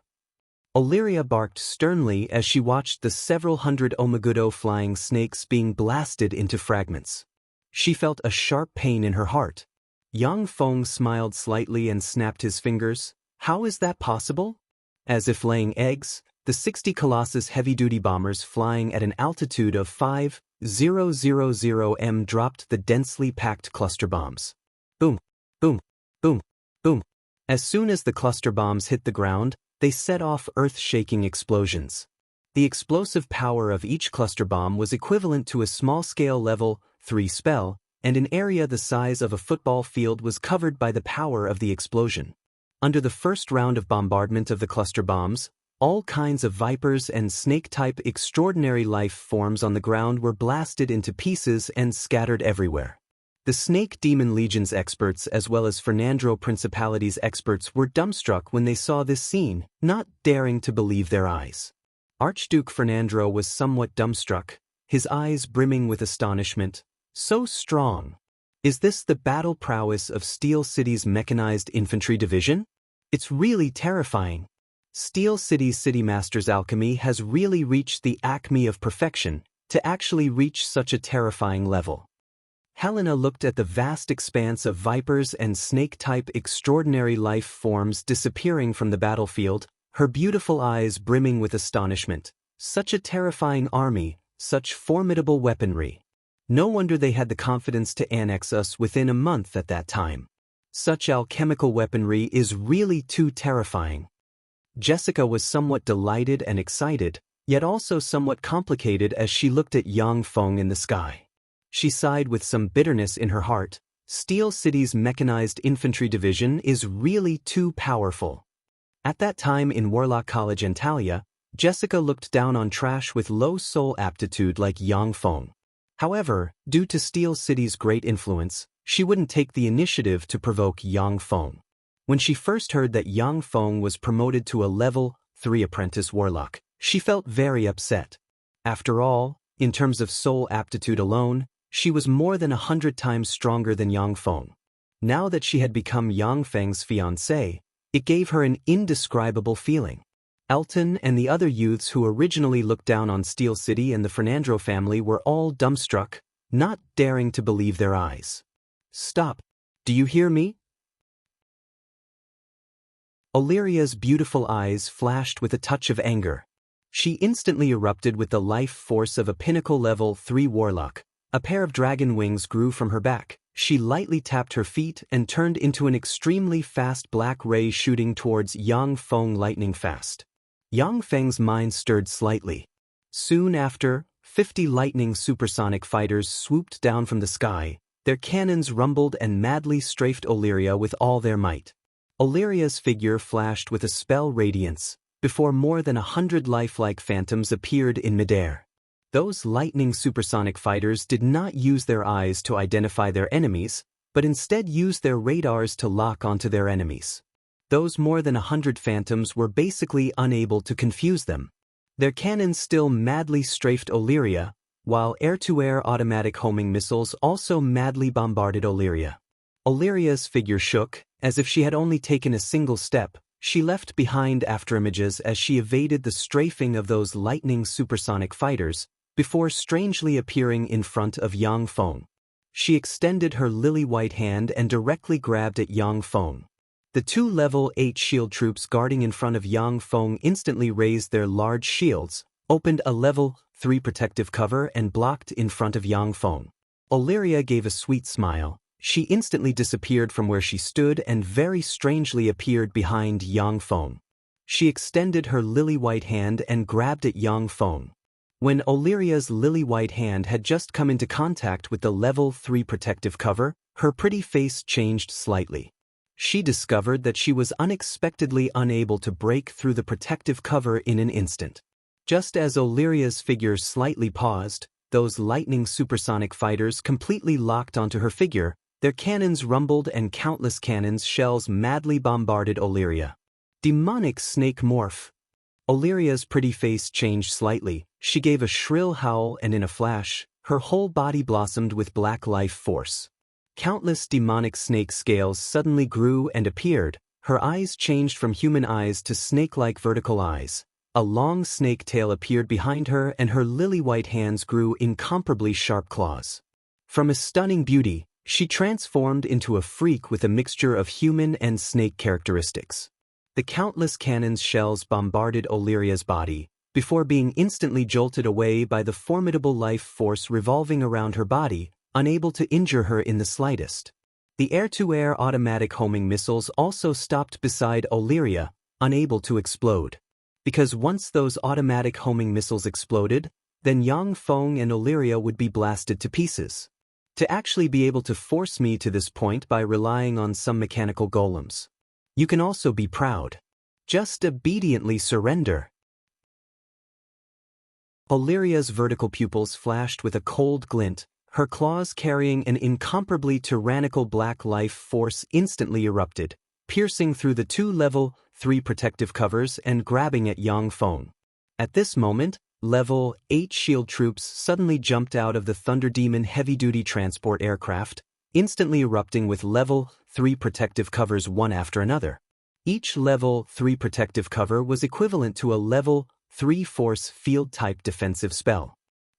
Illyria barked sternly as she watched the several hundred Omegudo flying snakes being blasted into fragments. She felt a sharp pain in her heart. Yang Feng smiled slightly and snapped his fingers. "How is that possible?" As if laying eggs, the 60 Colossus heavy-duty bombers flying at an altitude of 5,000 m dropped the densely packed cluster bombs. Boom, boom, boom, boom. As soon as the cluster bombs hit the ground, they set off earth-shaking explosions. The explosive power of each cluster bomb was equivalent to a small-scale level 3 spell, and an area the size of a football field was covered by the power of the explosion. Under the first round of bombardment of the cluster bombs, all kinds of vipers and snake-type extraordinary life forms on the ground were blasted into pieces and scattered everywhere. The Snake Demon Legion's experts as well as Fernandro Principality's experts were dumbstruck when they saw this scene, not daring to believe their eyes. Archduke Fernandro was somewhat dumbstruck, his eyes brimming with astonishment. "So strong. Is this the battle prowess of Steel City's mechanized infantry division? It's really terrifying. Steel City's City Master's alchemy has really reached the acme of perfection to actually reach such a terrifying level." Helena looked at the vast expanse of vipers and snake-type extraordinary life forms disappearing from the battlefield, her beautiful eyes brimming with astonishment. Such a terrifying army, such formidable weaponry. No wonder they had the confidence to annex us within a month at that time. Such alchemical weaponry is really too terrifying. Jessica was somewhat delighted and excited, yet also somewhat complicated as she looked at Yang Feng in the sky. She sighed with some bitterness in her heart. Steel City's mechanized infantry division is really too powerful. At that time in Warlock College Antalya, Jessica looked down on trash with low soul aptitude like Yang Feng. However, due to Steel City's great influence, she wouldn't take the initiative to provoke Yang Feng. When she first heard that Yang Feng was promoted to a level 3 apprentice warlock, she felt very upset. After all, in terms of soul aptitude alone, she was more than 100 times stronger than Yang Feng. Now that she had become Yang Feng's fiancée, it gave her an indescribable feeling. Elton and the other youths who originally looked down on Steel City and the Fernandro family were all dumbstruck, not daring to believe their eyes. "Stop. Do you hear me?" Illyria's beautiful eyes flashed with a touch of anger. She instantly erupted with the life force of a pinnacle level 3 warlock. A pair of dragon wings grew from her back. She lightly tapped her feet and turned into an extremely fast black ray shooting towards Yang Feng lightning fast. Yang Feng's mind stirred slightly. Soon after, 50 lightning supersonic fighters swooped down from the sky. Their cannons rumbled and madly strafed Illyria with all their might. Illyria's figure flashed with a spell radiance, before more than 100 lifelike phantoms appeared in midair. Those lightning supersonic fighters did not use their eyes to identify their enemies, but instead used their radars to lock onto their enemies. Those more than 100 phantoms were basically unable to confuse them. Their cannons still madly strafed Illyria, while air-to-air automatic homing missiles also madly bombarded Illyria. Illyria's figure shook, as if she had only taken a single step. She left behind afterimages as she evaded the strafing of those lightning supersonic fighters, before strangely appearing in front of Yang Feng. She extended her lily-white hand and directly grabbed at Yang Feng. The 2 level 8 shield troops guarding in front of Yang Feng instantly raised their large shields, opened a level 3 protective cover and blocked in front of Yang Feng. Illyria gave a sweet smile. She instantly disappeared from where she stood and very strangely appeared behind Yang Feng. She extended her lily-white hand and grabbed at Yang Feng. When Illyria's lily-white hand had just come into contact with the level 3 protective cover, her pretty face changed slightly. She discovered that she was unexpectedly unable to break through the protective cover in an instant. Just as Illyria's figure slightly paused, those lightning supersonic fighters completely locked onto her figure, Their cannons rumbled and countless cannons shells madly bombarded Illyria. Demonic snake morph. Illyria's pretty face changed slightly. She gave a shrill howl and in a flash, her whole body blossomed with black life force. Countless demonic snake scales suddenly grew and appeared. Her eyes changed from human eyes to snake-like vertical eyes. A long snake tail appeared behind her and her lily-white hands grew incomparably sharp claws. From a stunning beauty, she transformed into a freak with a mixture of human and snake characteristics. The countless cannon's shells bombarded Illyria's body, before being instantly jolted away by the formidable life force revolving around her body, unable to injure her in the slightest. The air-to-air automatic homing missiles also stopped beside Illyria, unable to explode. Because once those automatic homing missiles exploded, then Yangfeng and Illyria would be blasted to pieces. To actually be able to force me to this point by relying on some mechanical golems. You can also be proud. Just obediently surrender. Illyria's vertical pupils flashed with a cold glint, her claws carrying an incomparably tyrannical black life force instantly erupted, piercing through the 2 level 3 protective covers and grabbing at Yangfeng. At this moment, level 8 shield troops suddenly jumped out of the Thunder Demon heavy-duty transport aircraft, instantly erupting with level 3 protective covers one after another. Each level 3 protective cover was equivalent to a level 3 force field-type defensive spell.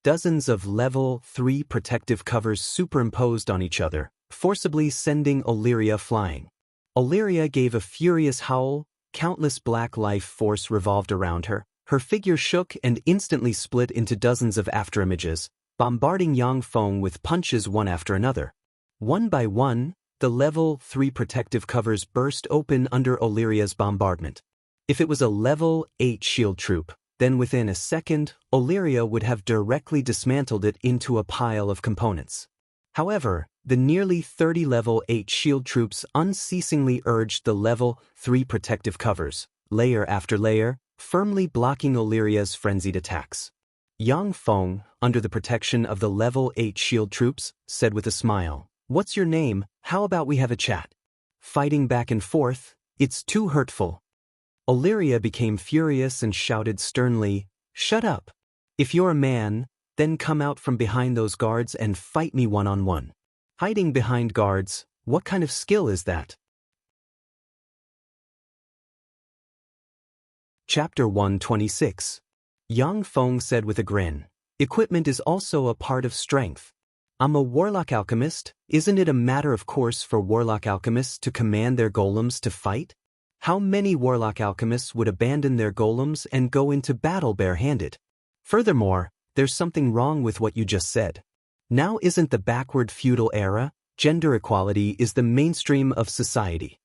Dozens of level 3 protective covers superimposed on each other, forcibly sending Illyria flying. Illyria gave a furious howl, countless black life force revolved around her, her figure shook and instantly split into dozens of afterimages, bombarding Yangfeng with punches one after another. One by one, the level 3 protective covers burst open under Illyria's bombardment. If it was a level 8 shield troop, then within a second, Illyria would have directly dismantled it into a pile of components. However, the nearly 30 level 8 shield troops unceasingly urged the level 3 protective covers, layer after layer, firmly blocking Illyria's frenzied attacks. Yangfeng, under the protection of the level 8 shield troops, said with a smile, "What's your name? How about we have a chat? Fighting back and forth, it's too hurtful." Illyria became furious and shouted sternly, "Shut up! If you're a man, then come out from behind those guards and fight me one-on-one. Hiding behind guards, what kind of skill is that?" Chapter 126. Yangfeng said with a grin, "Equipment is also a part of strength. I'm a warlock alchemist, isn't it a matter of course for warlock alchemists to command their golems to fight? How many warlock alchemists would abandon their golems and go into battle bare-handed? Furthermore, there's something wrong with what you just said. Now isn't the backward feudal era, gender equality is the mainstream of society."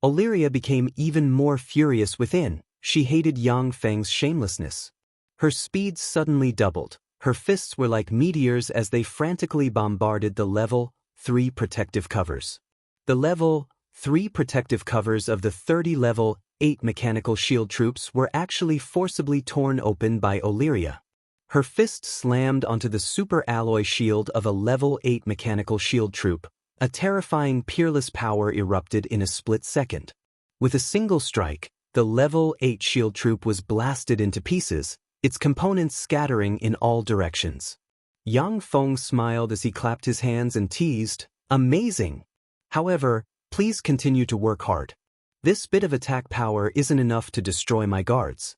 Illyria became even more furious within. She hated Yangfeng's shamelessness. Her speed suddenly doubled. Her fists were like meteors as they frantically bombarded the level 3 protective covers. The level 3 protective covers of the 30 level 8 mechanical shield troops were actually forcibly torn open by Illyria. Her fist slammed onto the super alloy shield of a level 8 mechanical shield troop. A terrifying peerless power erupted in a split second. With a single strike, the level 8 shield troop was blasted into pieces, its components scattering in all directions. Yangfeng smiled as he clapped his hands and teased, "Amazing! However, please continue to work hard. This bit of attack power isn't enough to destroy my guards."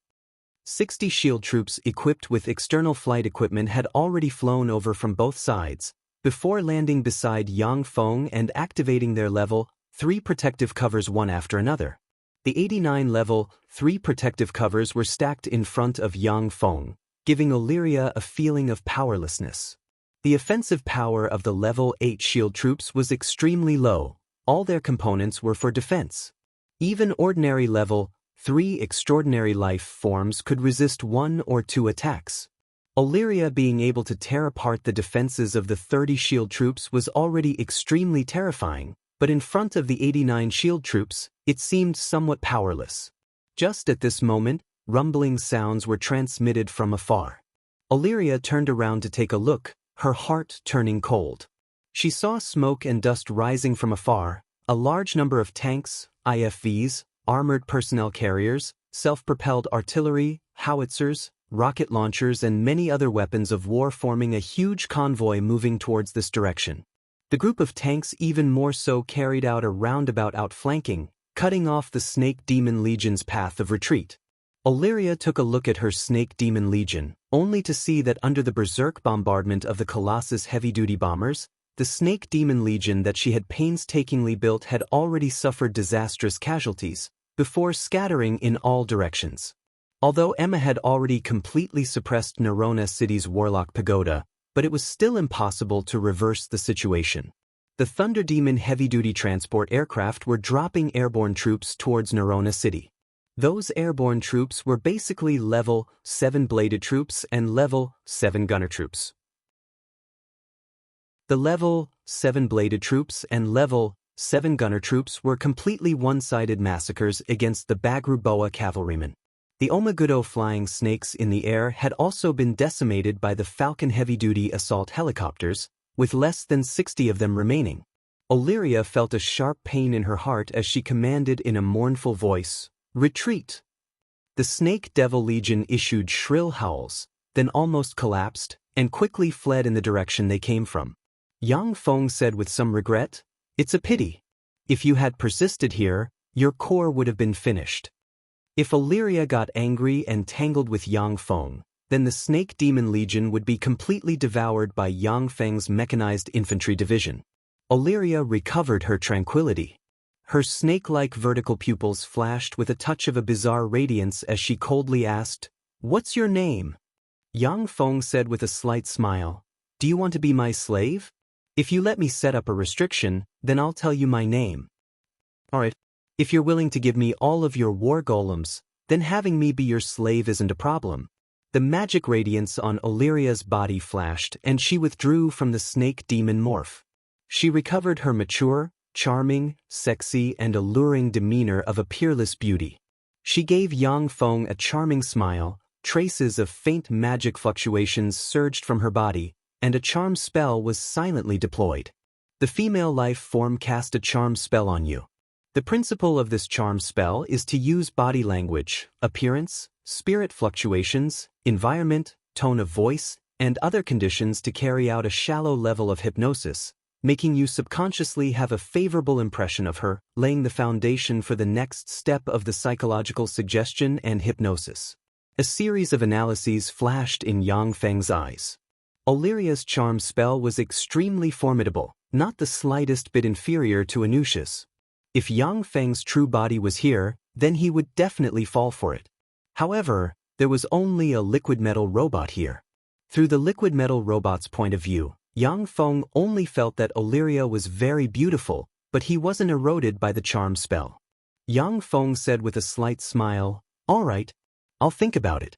60 shield troops equipped with external flight equipment had already flown over from both sides, before landing beside Yangfeng and activating their level 3 protective covers one after another. The 89 level 3 protective covers were stacked in front of Yangfeng, giving Illyria a feeling of powerlessness. The offensive power of the level 8 shield troops was extremely low. All their components were for defense. Even ordinary level 3 extraordinary life forms could resist 1 or 2 attacks. Illyria being able to tear apart the defenses of the 30 shield troops was already extremely terrifying, but in front of the 89 shield troops, it seemed somewhat powerless. Just at this moment, rumbling sounds were transmitted from afar. Illyria turned around to take a look, her heart turning cold. She saw smoke and dust rising from afar, a large number of tanks, IFVs, armored personnel carriers, self-propelled artillery, howitzers, rocket launchers and many other weapons of war forming a huge convoy moving towards this direction. The group of tanks even more so carried out a roundabout outflanking, cutting off the Snake Demon Legion's path of retreat. Illyria took a look at her Snake Demon Legion, only to see that under the berserk bombardment of the Colossus heavy-duty bombers, the Snake Demon Legion that she had painstakingly built had already suffered disastrous casualties, before scattering in all directions. Although Emma had already completely suppressed Nerona City's Warlock Pagoda, but it was still impossible to reverse the situation. The Thunder Demon heavy-duty transport aircraft were dropping airborne troops towards Nerona City. Those airborne troops were basically level 7 bladed troops and level 7 gunner troops. The level 7 bladed troops and level 7 gunner troops were completely one-sided massacres against the Bagruboa cavalrymen. The Omagudo flying snakes in the air had also been decimated by the Falcon heavy-duty assault helicopters, with less than 60 of them remaining. Illyria felt a sharp pain in her heart as she commanded in a mournful voice, "Retreat!" The Snake Devil Legion issued shrill howls, then almost collapsed, and quickly fled in the direction they came from. Yang Feng said with some regret, "It's a pity. If you had persisted here, your core would have been finished." If Illyria got angry and tangled with Yang Feng, then the Snake Demon Legion would be completely devoured by Yang Feng's mechanized infantry division. Illyria recovered her tranquility. Her snake-like vertical pupils flashed with a touch of a bizarre radiance as she coldly asked, "What's your name?" Yang Feng said with a slight smile, "Do you want to be my slave? If you let me set up a restriction, then I'll tell you my name." "Alright. If you're willing to give me all of your war golems, then having me be your slave isn't a problem." The magic radiance on Illyria's body flashed and she withdrew from the snake demon morph. She recovered her mature, charming, sexy and alluring demeanor of a peerless beauty. She gave Yang Feng a charming smile, traces of faint magic fluctuations surged from her body, and a charm spell was silently deployed. The female life form cast a charm spell on you. The principle of this charm spell is to use body language, appearance, spirit fluctuations, environment, tone of voice, and other conditions to carry out a shallow level of hypnosis, making you subconsciously have a favorable impression of her, laying the foundation for the next step of the psychological suggestion and hypnosis. A series of analyses flashed in Yang Feng's eyes. Illyria's charm spell was extremely formidable, not the slightest bit inferior to Anusha's. If Yang Feng's true body was here, then he would definitely fall for it. However, there was only a liquid metal robot here. Through the liquid metal robot's point of view, Yang Feng only felt that Illyria was very beautiful, but he wasn't eroded by the charm spell. Yang Feng said with a slight smile, "Alright, I'll think about it."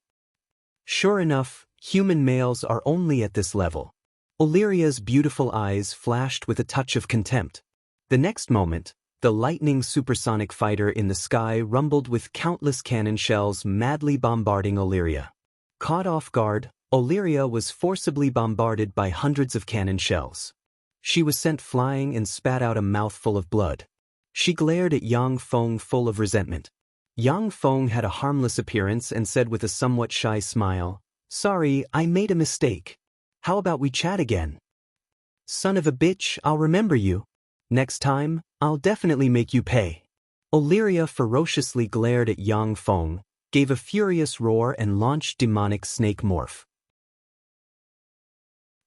Sure enough, human males are only at this level. Illyria's beautiful eyes flashed with a touch of contempt. The next moment, the lightning supersonic fighter in the sky rumbled with countless cannon shells madly bombarding Illyria. Caught off guard, Illyria was forcibly bombarded by hundreds of cannon shells. She was sent flying and spat out a mouthful of blood. She glared at Yang Feng full of resentment. Yang Feng had a harmless appearance and said with a somewhat shy smile, "Sorry, I made a mistake. How about we chat again? Son of a bitch, I'll remember you. Next time, I'll definitely make you pay." Illyria ferociously glared at Yang Feng, gave a furious roar and launched demonic snake morph.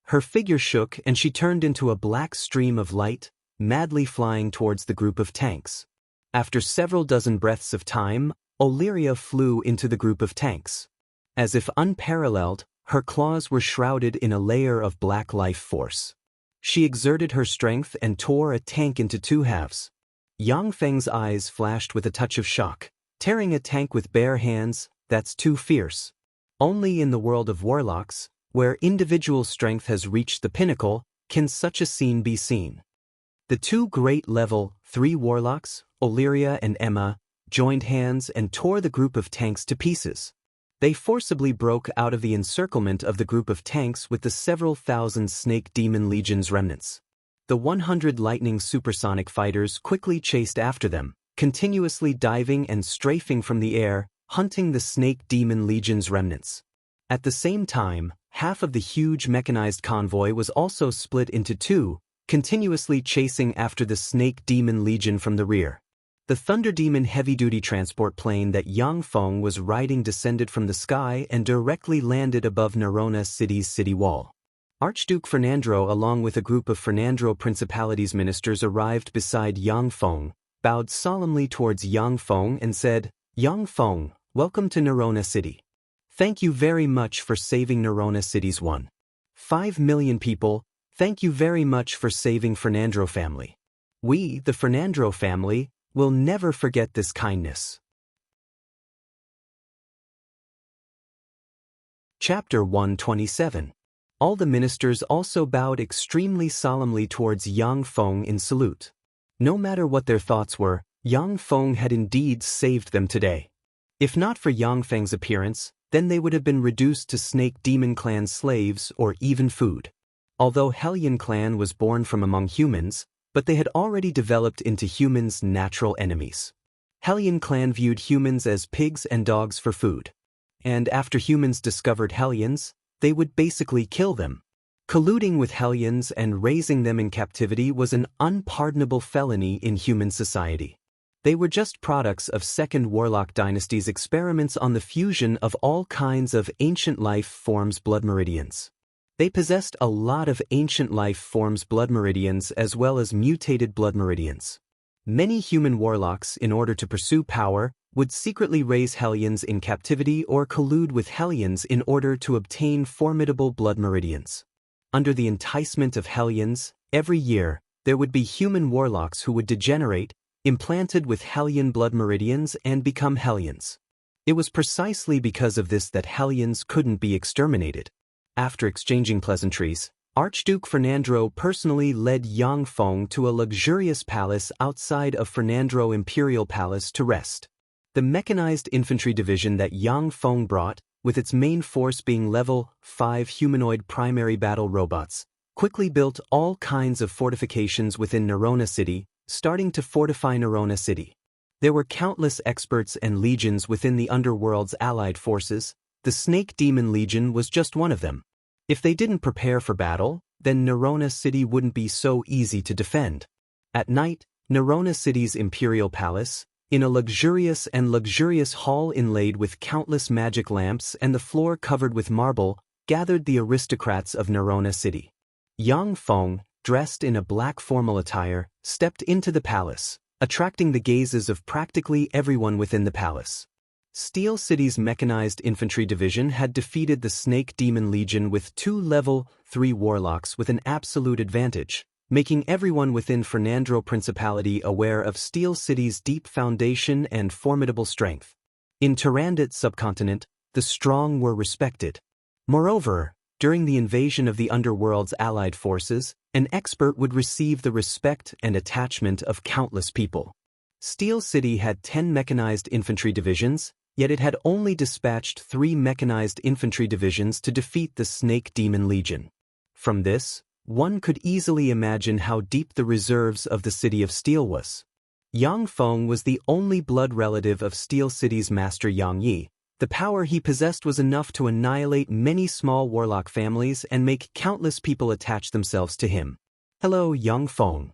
Her figure shook and she turned into a black stream of light, madly flying towards the group of tanks. After several dozen breaths of time, Illyria flew into the group of tanks. As if unparalleled, her claws were shrouded in a layer of black life force. She exerted her strength and tore a tank into two halves. Yang Feng's eyes flashed with a touch of shock. Tearing a tank with bare hands, that's too fierce. Only in the world of warlocks, where individual strength has reached the pinnacle, can such a scene be seen. The two great level 3 warlocks, Illyria and Emma, joined hands and tore the group of tanks to pieces. They forcibly broke out of the encirclement of the group of tanks with the several thousand Snake Demon Legion's remnants. The 100 lightning supersonic fighters quickly chased after them, continuously diving and strafing from the air, hunting the Snake Demon Legion's remnants. At the same time, half of the huge mechanized convoy was also split into two, continuously chasing after the Snake Demon Legion from the rear. The Thunder Demon heavy-duty transport plane that Yang Feng was riding descended from the sky and directly landed above Nerona City's city wall. Archduke Fernandro along with a group of Fernandro Principality's ministers arrived beside Yang Feng, bowed solemnly towards Yang Feng and said, "Yang Feng, welcome to Nerona City. Thank you very much for saving Nerona City's 1.5 million people. Thank you very much for saving Fernandro family. We, the Fernandro family, will never forget this kindness." Chapter 127. All the ministers also bowed extremely solemnly towards Yang Feng in salute. No matter what their thoughts were, Yang Feng had indeed saved them today. If not for Yang Feng's appearance, then they would have been reduced to Snake Demon Clan slaves or even food. Although Hellion Clan was born from among humans, but they had already developed into humans' natural enemies. Hellion Clan viewed humans as pigs and dogs for food. And after humans discovered Hellions, they would basically kill them. Colluding with Hellions and raising them in captivity was an unpardonable felony in human society. They were just products of Second Warlock Dynasty's experiments on the fusion of all kinds of ancient life forms blood meridians. They possessed a lot of ancient life forms blood meridians as well as mutated blood meridians. Many human warlocks, in order to pursue power, would secretly raise Hellions in captivity or collude with Hellions in order to obtain formidable blood meridians. Under the enticement of Hellions, every year, there would be human warlocks who would degenerate, implanted with Hellion blood meridians and become Hellions. It was precisely because of this that Hellions couldn't be exterminated. After exchanging pleasantries, Archduke Fernandro personally led Yang Feng to a luxurious palace outside of Fernandro Imperial Palace to rest. The mechanized infantry division that Yang Feng brought, with its main force being level 5 humanoid primary battle robots, quickly built all kinds of fortifications within Nerona City, starting to fortify Nerona City. There were countless experts and legions within the underworld's allied forces. The Snake Demon Legion was just one of them. If they didn't prepare for battle, then Nerona City wouldn't be so easy to defend. At night, Nerona City's Imperial Palace, in a luxurious hall inlaid with countless magic lamps and the floor covered with marble, gathered the aristocrats of Nerona City. Yang Feng, dressed in a black formal attire, stepped into the palace, attracting the gazes of practically everyone within the palace. Steel City's mechanized infantry division had defeated the Snake Demon Legion with 2 level 3 warlocks with an absolute advantage, making everyone within Fernandro Principality aware of Steel City's deep foundation and formidable strength. In Tyrannid subcontinent, the strong were respected. Moreover, during the invasion of the underworld's allied forces, an expert would receive the respect and attachment of countless people. Steel City had 10 mechanized infantry divisions, yet it had only dispatched 3 mechanized infantry divisions to defeat the Snake Demon Legion. From this, one could easily imagine how deep the reserves of the City of Steel was. Yang Feng was the only blood relative of Steel City's master Yang Yi. The power he possessed was enough to annihilate many small warlock families and make countless people attach themselves to him. Hello, Yang Feng.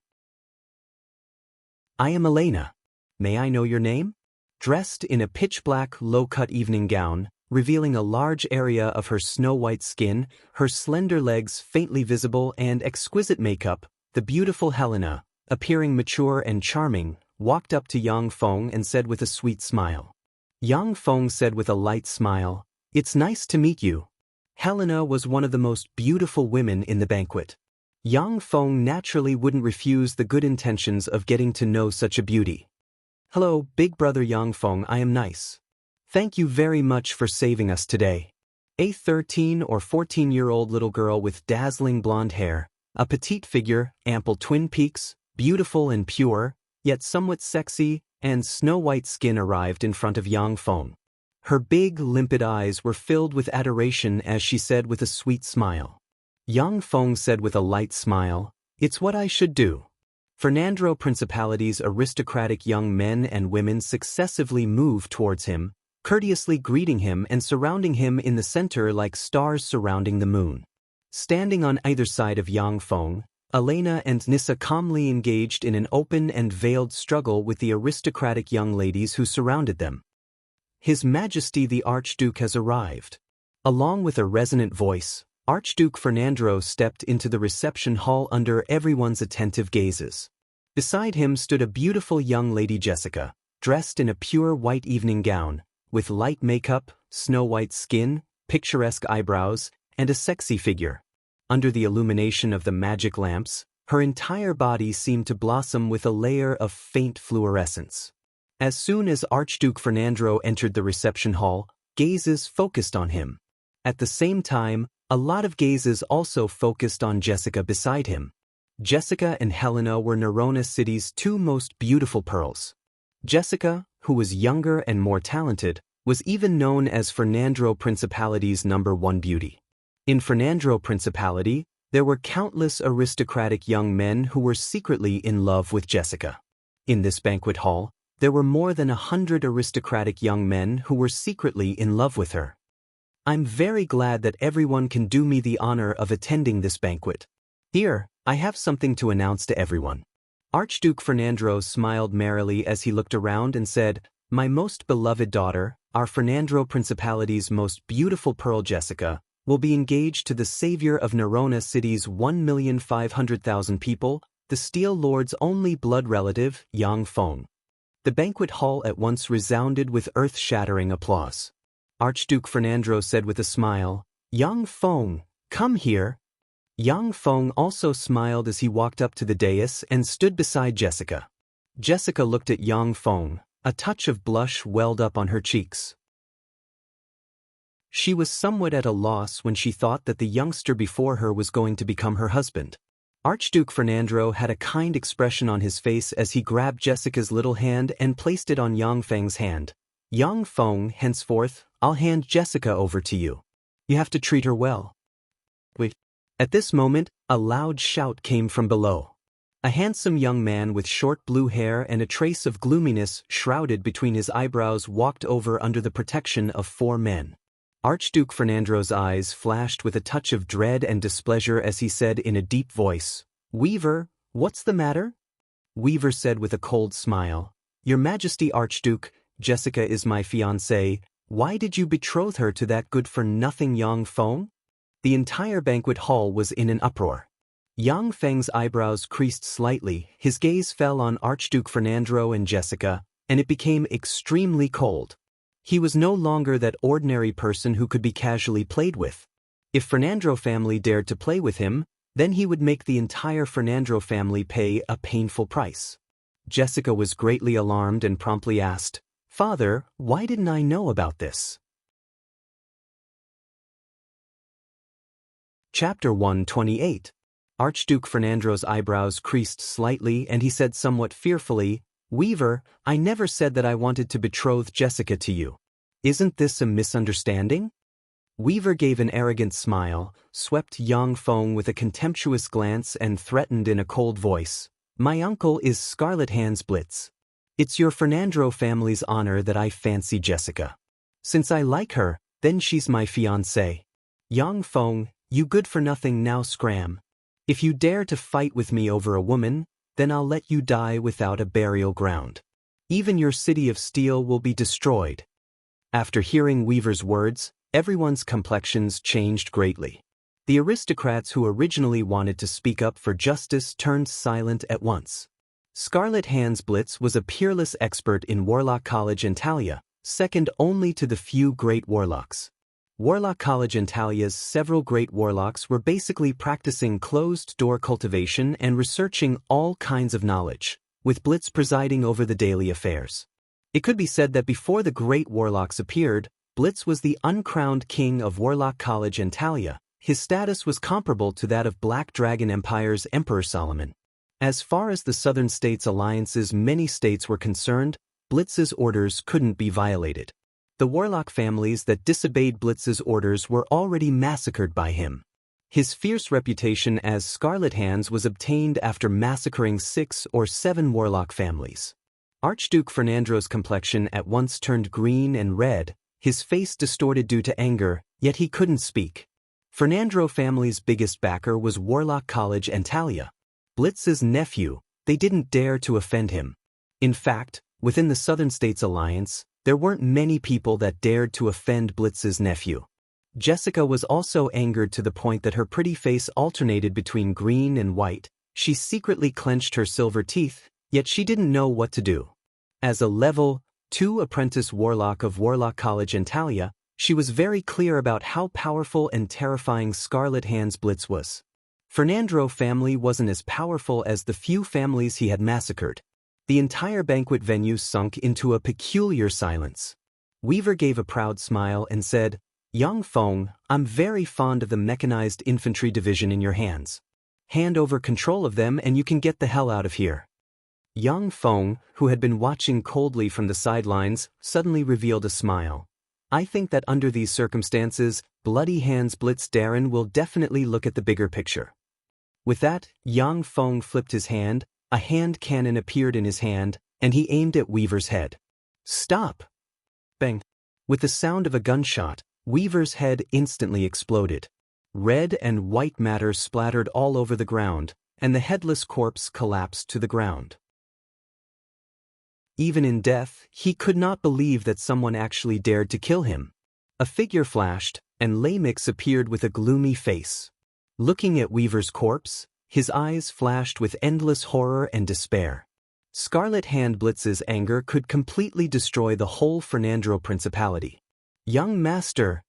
I am Elena. May I know your name? Dressed in a pitch-black, low-cut evening gown, revealing a large area of her snow-white skin, her slender legs faintly visible and exquisite makeup, the beautiful Helena, appearing mature and charming, walked up to Yang Feng and said with a sweet smile. Yang Feng said with a light smile, "It's nice to meet you." Helena was one of the most beautiful women in the banquet. Yang Feng naturally wouldn't refuse the good intentions of getting to know such a beauty. "Hello, big brother Yang Feng, I am nice. Thank you very much for saving us today." A 13 or 14-year-old little girl with dazzling blonde hair, a petite figure, ample twin peaks, beautiful and pure, yet somewhat sexy, and snow-white skin arrived in front of Yang Feng. Her big, limpid eyes were filled with adoration as she said with a sweet smile. Yang Feng said with a light smile, It's what I should do. Fernandro Principality's aristocratic young men and women successively moved towards him, courteously greeting him and surrounding him in the center like stars surrounding the moon. Standing on either side of Yang Feng, Elena and Nissa calmly engaged in an open and veiled struggle with the aristocratic young ladies who surrounded them. His Majesty the Archduke has arrived. Along with a resonant voice, Archduke Fernandro stepped into the reception hall under everyone's attentive gazes. Beside him stood a beautiful young lady Jessica, dressed in a pure white evening gown, with light makeup, snow-white skin, picturesque eyebrows, and a sexy figure. Under the illumination of the magic lamps, her entire body seemed to blossom with a layer of faint fluorescence. As soon as Archduke Fernandro entered the reception hall, gazes focused on him. At the same time, a lot of gazes also focused on Jessica beside him. Jessica and Helena were Nerona City's two most beautiful pearls. Jessica, who was younger and more talented, was even known as Fernandro Principality's #1 beauty. In Fernandro Principality, there were countless aristocratic young men who were secretly in love with Jessica. In this banquet hall, there were more than 100 aristocratic young men who were secretly in love with her. I'm very glad that everyone can do me the honor of attending this banquet. Here, I have something to announce to everyone. Archduke Fernandro smiled merrily as he looked around and said, "My most beloved daughter, our Fernandro Principality's most beautiful pearl Jessica, will be engaged to the savior of Nerona City's 1,500,000 people, the Steel Lord's only blood relative, Yang Feng." The banquet hall at once resounded with earth-shattering applause. Archduke Fernandro said with a smile, "Yang Feng, come here." Yang Feng also smiled as he walked up to the dais and stood beside Jessica. Jessica looked at Yang Feng, a touch of blush welled up on her cheeks. She was somewhat at a loss when she thought that the youngster before her was going to become her husband. Archduke Fernandro had a kind expression on his face as he grabbed Jessica's little hand and placed it on Yang Feng's hand. "Yang Feng, henceforth, I'll hand Jessica over to you. You have to treat her well." Wait. At this moment, a loud shout came from below. A handsome young man with short blue hair and a trace of gloominess shrouded between his eyebrows walked over under the protection of 4 men. Archduke Fernandro's eyes flashed with a touch of dread and displeasure as he said in a deep voice, "Weaver, what's the matter?" Weaver said with a cold smile, "Your Majesty Archduke, Jessica is my fiancée. Why did you betroth her to that good-for-nothing Yang Feng?" The entire banquet hall was in an uproar. Yang Feng's eyebrows creased slightly, his gaze fell on Archduke Fernandro and Jessica, and it became extremely cold. He was no longer that ordinary person who could be casually played with. If Fernandro family dared to play with him, then he would make the entire Fernandro family pay a painful price. Jessica was greatly alarmed and promptly asked, "Father, why didn't I know about this?" Chapter 128. Archduke Fernandro's eyebrows creased slightly and he said somewhat fearfully, "Weaver, I never said that I wanted to betroth Jessica to you. Isn't this a misunderstanding?" Weaver gave an arrogant smile, swept Yang Feng with a contemptuous glance and threatened in a cold voice, "My uncle is Scarlet Hands Blitz. It's your Fernandro family's honor that I fancy Jessica. Since I like her, then she's my fiancée. Yang Feng, you good-for-nothing now scram. If you dare to fight with me over a woman, then I'll let you die without a burial ground. Even your city of steel will be destroyed." After hearing Weaver's words, everyone's complexions changed greatly. The aristocrats who originally wanted to speak up for justice turned silent at once. Scarlet Hands Blitz was a peerless expert in Warlock College Antalya, second only to the few great warlocks. Warlock College Antalya's several great warlocks were basically practicing closed-door cultivation and researching all kinds of knowledge, with Blitz presiding over the daily affairs. It could be said that before the great warlocks appeared, Blitz was the uncrowned king of Warlock College Antalya. His status was comparable to that of Black Dragon Empire's Emperor Solomon. As far as the Southern States' alliance's many states were concerned, Blitz's orders couldn't be violated. The warlock families that disobeyed Blitz's orders were already massacred by him. His fierce reputation as Scarlet Hands was obtained after massacring 6 or 7 warlock families. Archduke Fernandro's complexion at once turned green and red, his face distorted due to anger, yet he couldn't speak. Fernandro family's biggest backer was Warlock College Antalya. Blitz's nephew, they didn't dare to offend him. In fact, within the Southern States Alliance, there weren't many people that dared to offend Blitz's nephew. Jessica was also angered to the point that her pretty face alternated between green and white. She secretly clenched her silver teeth, yet she didn't know what to do. As a level 2 apprentice warlock of Warlock College Antalya, she was very clear about how powerful and terrifying Scarlet Hands Blitz was. Fernandro family wasn't as powerful as the few families he had massacred. The entire banquet venue sunk into a peculiar silence. Weaver gave a proud smile and said, "Young Feng, I'm very fond of the mechanized infantry division in your hands. Hand over control of them and you can get the hell out of here." Young Feng, who had been watching coldly from the sidelines, suddenly revealed a smile. "I think that under these circumstances, Bloody Hands Blitz Darren will definitely look at the bigger picture." With that, Yang Feng flipped his hand, a hand cannon appeared in his hand, and he aimed at Weaver's head. "Stop!" Bang! With the sound of a gunshot, Weaver's head instantly exploded. Red and white matter splattered all over the ground, and the headless corpse collapsed to the ground. Even in death, he could not believe that someone actually dared to kill him. A figure flashed, and Lamix appeared with a gloomy face. Looking at Weaver's corpse, his eyes flashed with endless horror and despair. Scarlet Hand Blitz's anger could completely destroy the whole Fernandro Principality. "Young Master!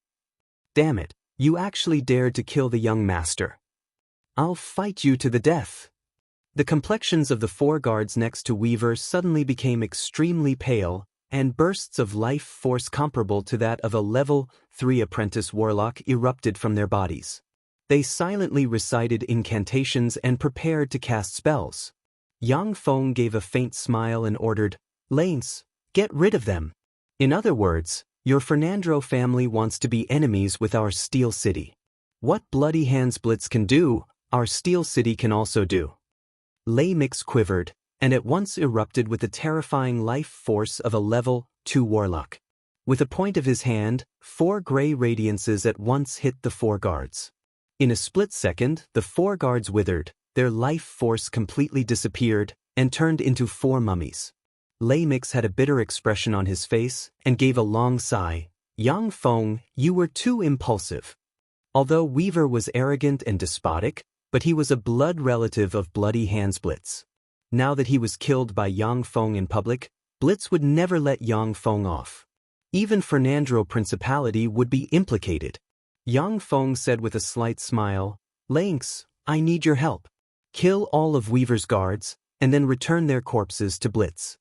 Damn it, you actually dared to kill the young master. I'll fight you to the death." The complexions of the 4 guards next to Weaver suddenly became extremely pale, and bursts of life force comparable to that of a level 3 apprentice warlock erupted from their bodies. They silently recited incantations and prepared to cast spells. Yang Feng gave a faint smile and ordered, "Lanes, get rid of them." In other words, your Fernandro family wants to be enemies with our Steel City. What Bloody Hands Blitz can do, our Steel City can also do. Lamix quivered, and at once erupted with the terrifying life force of a level 2 warlock. With a point of his hand, 4 gray radiances at once hit the 4 guards. In a split second, the 4 guards withered, their life force completely disappeared, and turned into 4 mummies. Lamix had a bitter expression on his face, and gave a long sigh. "Yang Feng, you were too impulsive." Although Weaver was arrogant and despotic, but he was a blood relative of Bloody Hands Blitz. Now that he was killed by Yang Feng in public, Blitz would never let Yang Feng off. Even Fernandro Principality would be implicated. Yang Feng said with a slight smile, "Lanx, I need your help. Kill all of Weaver's guards, and then return their corpses to Blitz.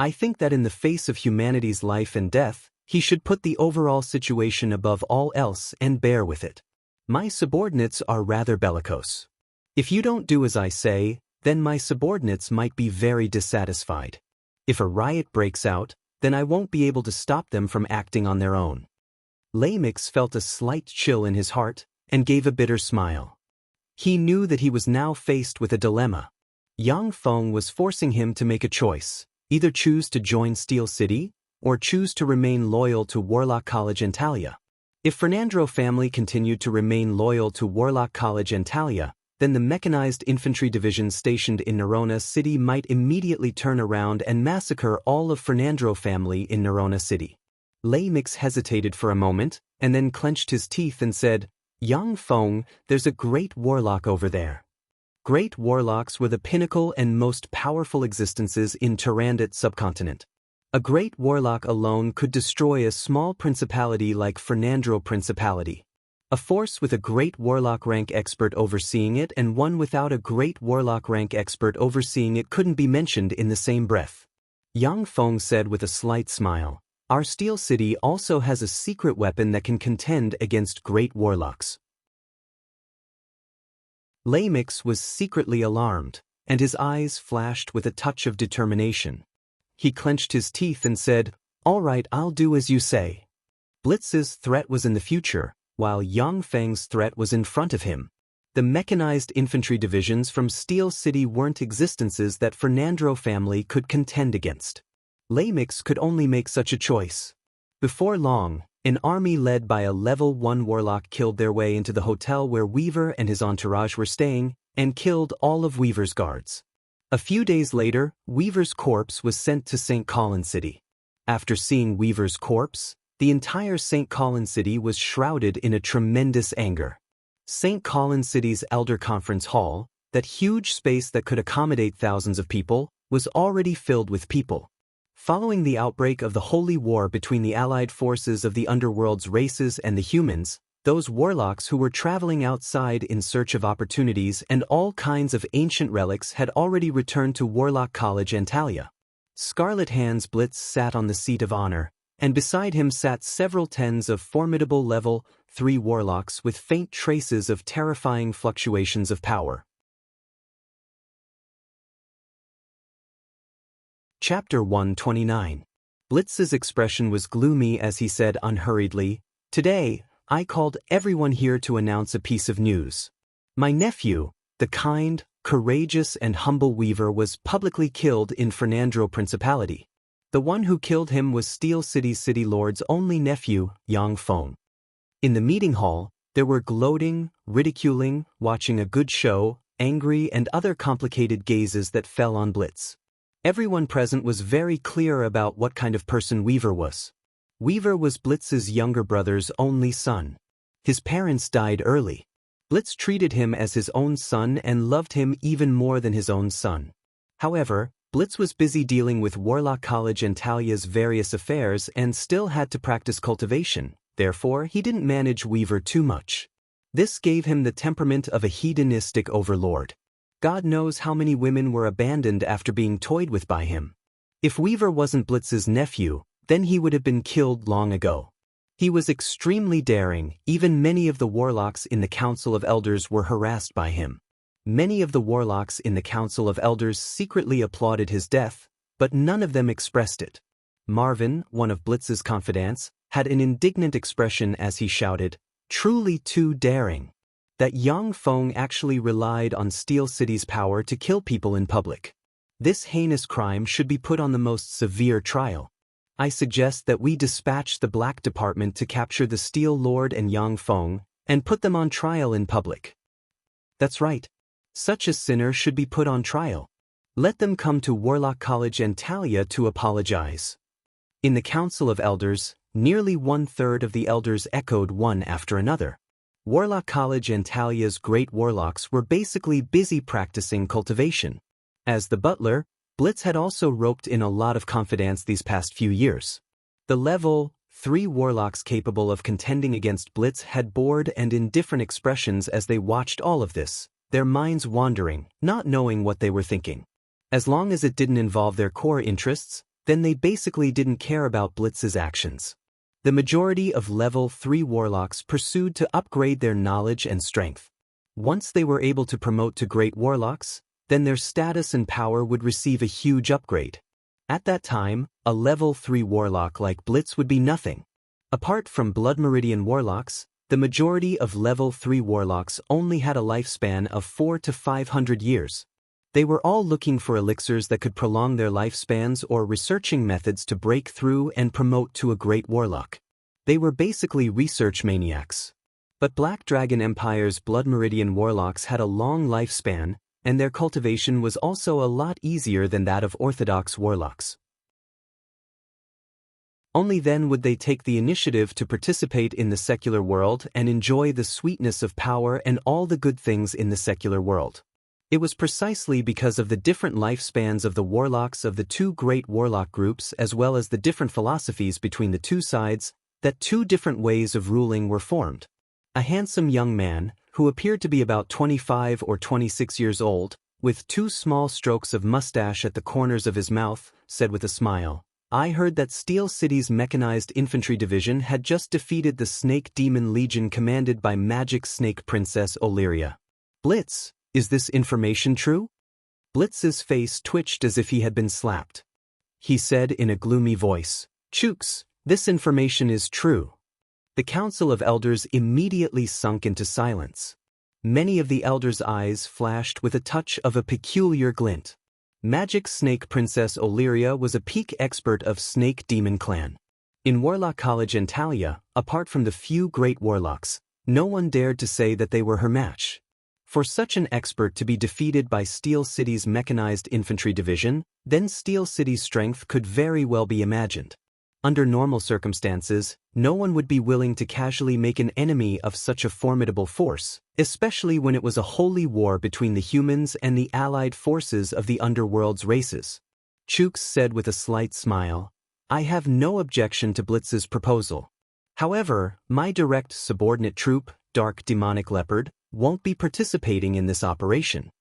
I think that in the face of humanity's life and death, he should put the overall situation above all else and bear with it. My subordinates are rather bellicose. If you don't do as I say, then my subordinates might be very dissatisfied. If a riot breaks out, then I won't be able to stop them from acting on their own." Lamix felt a slight chill in his heart, and gave a bitter smile. He knew that he was now faced with a dilemma. Yang Feng was forcing him to make a choice, either choose to join Steel City, or choose to remain loyal to Warlock College Antalya. If Fernandro family continued to remain loyal to Warlock College Antalya, then the mechanized infantry division stationed in Nerona City might immediately turn around and massacre all of Fernandro family in Nerona City. Lamix hesitated for a moment, and then clenched his teeth and said, "Yang Feng, there's a great warlock over there." Great warlocks were the pinnacle and most powerful existences in Tyrannid subcontinent. A great warlock alone could destroy a small principality like Fernandro Principality. A force with a great warlock rank expert overseeing it and one without a great warlock rank expert overseeing it couldn't be mentioned in the same breath. Yang Feng said with a slight smile, "Our Steel City also has a secret weapon that can contend against great warlocks." Lamix was secretly alarmed, and his eyes flashed with a touch of determination. He clenched his teeth and said, "All right, I'll do as you say." Blitz's threat was in the future, while Yang Feng's threat was in front of him. The mechanized infantry divisions from Steel City weren't existences that Fernandro family could contend against. Lamix could only make such a choice. Before long, an army led by a level 1 warlock killed their way into the hotel where Weaver and his entourage were staying and killed all of Weaver's guards. A few days later, Weaver's corpse was sent to St. Colin City. After seeing Weaver's corpse, the entire St. Colin City was shrouded in a tremendous anger. St. Colin City's Elder Conference Hall, that huge space that could accommodate thousands of people, was already filled with people. Following the outbreak of the Holy War between the allied forces of the underworld's races and the humans, those warlocks who were traveling outside in search of opportunities and all kinds of ancient relics had already returned to Warlock College Antalya. Scarlet Hands Blitz sat on the seat of honor, and beside him sat several tens of formidable level 3 warlocks with faint traces of terrifying fluctuations of power. Chapter 129. Blitz's expression was gloomy as he said unhurriedly, "Today, I called everyone here to announce a piece of news. My nephew, the kind, courageous and humble Weaver, was publicly killed in Fernandro Principality. The one who killed him was Steel City's City Lord's only nephew, Yang Feng." In the meeting hall, there were gloating, ridiculing, watching a good show, angry and other complicated gazes that fell on Blitz. Everyone present was very clear about what kind of person Weaver was. Weaver was Blitz's younger brother's only son. His parents died early. Blitz treated him as his own son and loved him even more than his own son. However, Blitz was busy dealing with Warlock College Antalya's various affairs and still had to practice cultivation, therefore he didn't manage Weaver too much. This gave him the temperament of a hedonistic overlord. God knows how many women were abandoned after being toyed with by him. If Weaver wasn't Blitz's nephew, then he would have been killed long ago. He was extremely daring, even many of the warlocks in the Council of Elders were harassed by him. Many of the warlocks in the Council of Elders secretly applauded his death, but none of them expressed it. Marvin, one of Blitz's confidants, had an indignant expression as he shouted, "Truly too daring." That Yang Feng actually relied on Steel City's power to kill people in public. This heinous crime should be put on the most severe trial. I suggest that we dispatch the Black Department to capture the Steel Lord and Yang Feng and put them on trial in public. That's right. Such a sinner should be put on trial. Let them come to Warlock College Antalya to apologize. In the Council of Elders, nearly 1/3 of the elders echoed one after another. Warlock College Antalya's great warlocks were basically busy practicing cultivation. As the butler, Blitz had also roped in a lot of confidants these past few years. The level 3 warlocks capable of contending against Blitz had bored and indifferent expressions as they watched all of this, their minds wandering, not knowing what they were thinking. As long as it didn't involve their core interests, then they basically didn't care about Blitz's actions. The majority of level 3 warlocks pursued to upgrade their knowledge and strength. Once they were able to promote to great warlocks, then their status and power would receive a huge upgrade. At that time, a level 3 warlock like Blitz would be nothing. Apart from Blood Meridian warlocks, the majority of level 3 warlocks only had a lifespan of 400 to 500 years. They were all looking for elixirs that could prolong their lifespans or researching methods to break through and promote to a great warlock. They were basically research maniacs. But Black Dragon Empire's Blood Meridian warlocks had a long lifespan, and their cultivation was also a lot easier than that of Orthodox warlocks. Only then would they take the initiative to participate in the secular world and enjoy the sweetness of power and all the good things in the secular world. It was precisely because of the different lifespans of the warlocks of the two great warlock groups as well as the different philosophies between the two sides that two different ways of ruling were formed. A handsome young man, who appeared to be about 25 or 26 years old, with 2 small strokes of mustache at the corners of his mouth, said with a smile, "I heard that Steel City's mechanized infantry division had just defeated the Snake Demon Legion commanded by Magic Snake Princess Olyria. Blitz, is this information true?" Blitz's face twitched as if he had been slapped. He said in a gloomy voice, "Chooks, this information is true." The Council of Elders immediately sunk into silence. Many of the elders' eyes flashed with a touch of a peculiar glint. Magic Snake Princess Illyria was a peak expert of Snake Demon Clan. In Warlock College Xianxia, apart from the few great warlocks, no one dared to say that they were her match. For such an expert to be defeated by Steel City's mechanized infantry division, then Steel City's strength could very well be imagined. Under normal circumstances, no one would be willing to casually make an enemy of such a formidable force, especially when it was a holy war between the humans and the allied forces of the underworld's races. Chooks said with a slight smile, "I have no objection to Blitz's proposal. However, my direct subordinate troop, Dark Demonic Leopard, won't be participating in this operation."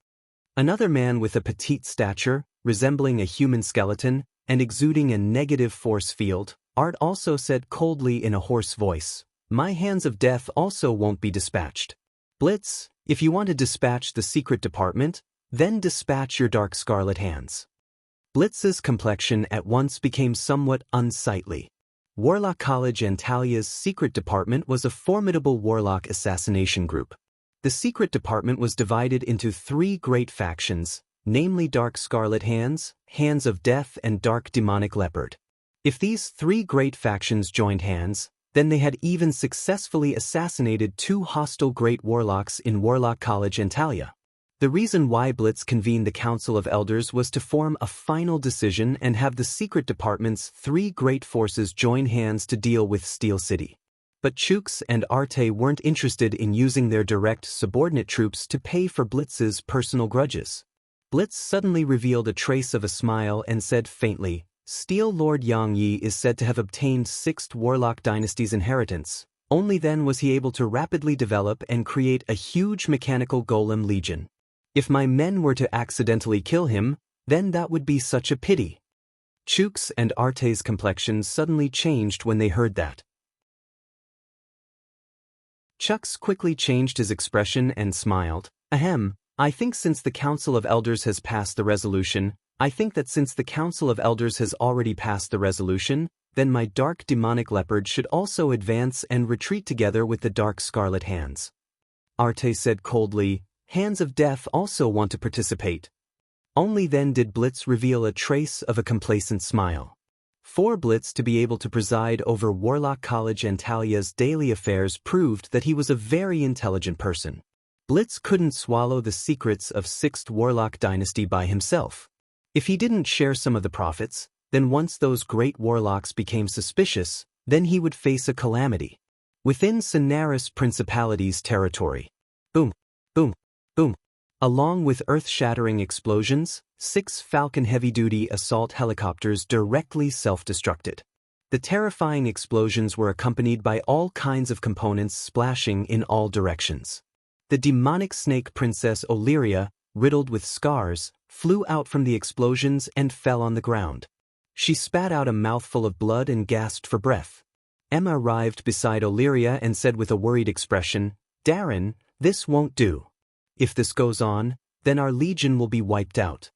Another man with a petite stature, resembling a human skeleton, and exuding a negative force field, Art also said coldly in a hoarse voice, "My hands of death also won't be dispatched. Blitz, if you want to dispatch the secret department, then dispatch your dark scarlet hands." Blitz's complexion at once became somewhat unsightly. Warlock College Antalia's secret department was a formidable warlock assassination group. The secret department was divided into 3 great factions, namely Dark Scarlet Hands, Hands of Death and Dark Demonic Leopard. If these 3 great factions joined hands, then they had even successfully assassinated 2 hostile great warlocks in Warlock College Antalya. The reason why Blitz convened the Council of Elders was to form a final decision and have the secret department's 3 great forces join hands to deal with Steel City. But Chooks and Arte weren't interested in using their direct subordinate troops to pay for Blitz's personal grudges. Blitz suddenly revealed a trace of a smile and said faintly, "Steel Lord Yang Yi is said to have obtained 6th Warlock Dynasty's inheritance. Only then was he able to rapidly develop and create a huge mechanical golem legion. If my men were to accidentally kill him, then that would be such a pity." Chooks and Arte's complexions suddenly changed when they heard that. Chucks quickly changed his expression and smiled. "Ahem. I think since the Council of Elders has passed the resolution, then my Dark Demonic Leopard should also advance and retreat together with the Dark Scarlet Hands." Arte said coldly, "Hands of Death also want to participate." Only then did Blitz reveal a trace of a complacent smile. For Blitz to be able to preside over Warlock College Antalya's daily affairs proved that he was a very intelligent person. Blitz couldn't swallow the secrets of 6th Warlock Dynasty by himself. If he didn't share some of the profits, then once those great warlocks became suspicious, then he would face a calamity. Within Sonaris Principality's territory. Boom, boom, boom. Along with earth-shattering explosions, 6 Falcon heavy-duty assault helicopters directly self-destructed. The terrifying explosions were accompanied by all kinds of components splashing in all directions. The demonic snake princess Illyria, riddled with scars, flew out from the explosions and fell on the ground. She spat out a mouthful of blood and gasped for breath. Emma arrived beside Illyria and said with a worried expression, "Darren, this won't do. If this goes on, then our legion will be wiped out."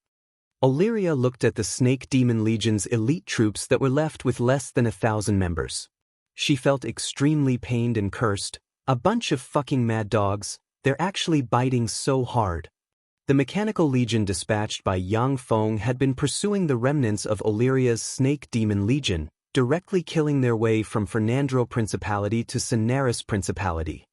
Illyria looked at the Snake Demon Legion's elite troops that were left with less than 1,000 members. She felt extremely pained and cursed. "A bunch of fucking mad dogs, they're actually biting so hard." The Mechanical Legion dispatched by Yang Feng had been pursuing the remnants of Illyria's Snake Demon Legion, directly killing their way from Fernandro Principality to Sonaris Principality.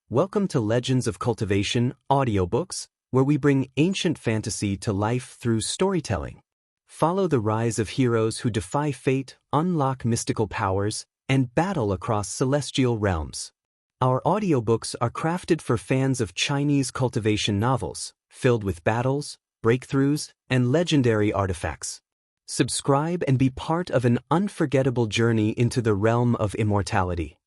Welcome to Legends of Cultivation audiobooks, where we bring ancient fantasy to life through storytelling. Follow the rise of heroes who defy fate, unlock mystical powers, and battle across celestial realms. Our audiobooks are crafted for fans of Chinese cultivation novels, filled with battles, breakthroughs, and legendary artifacts. Subscribe and be part of an unforgettable journey into the realm of immortality.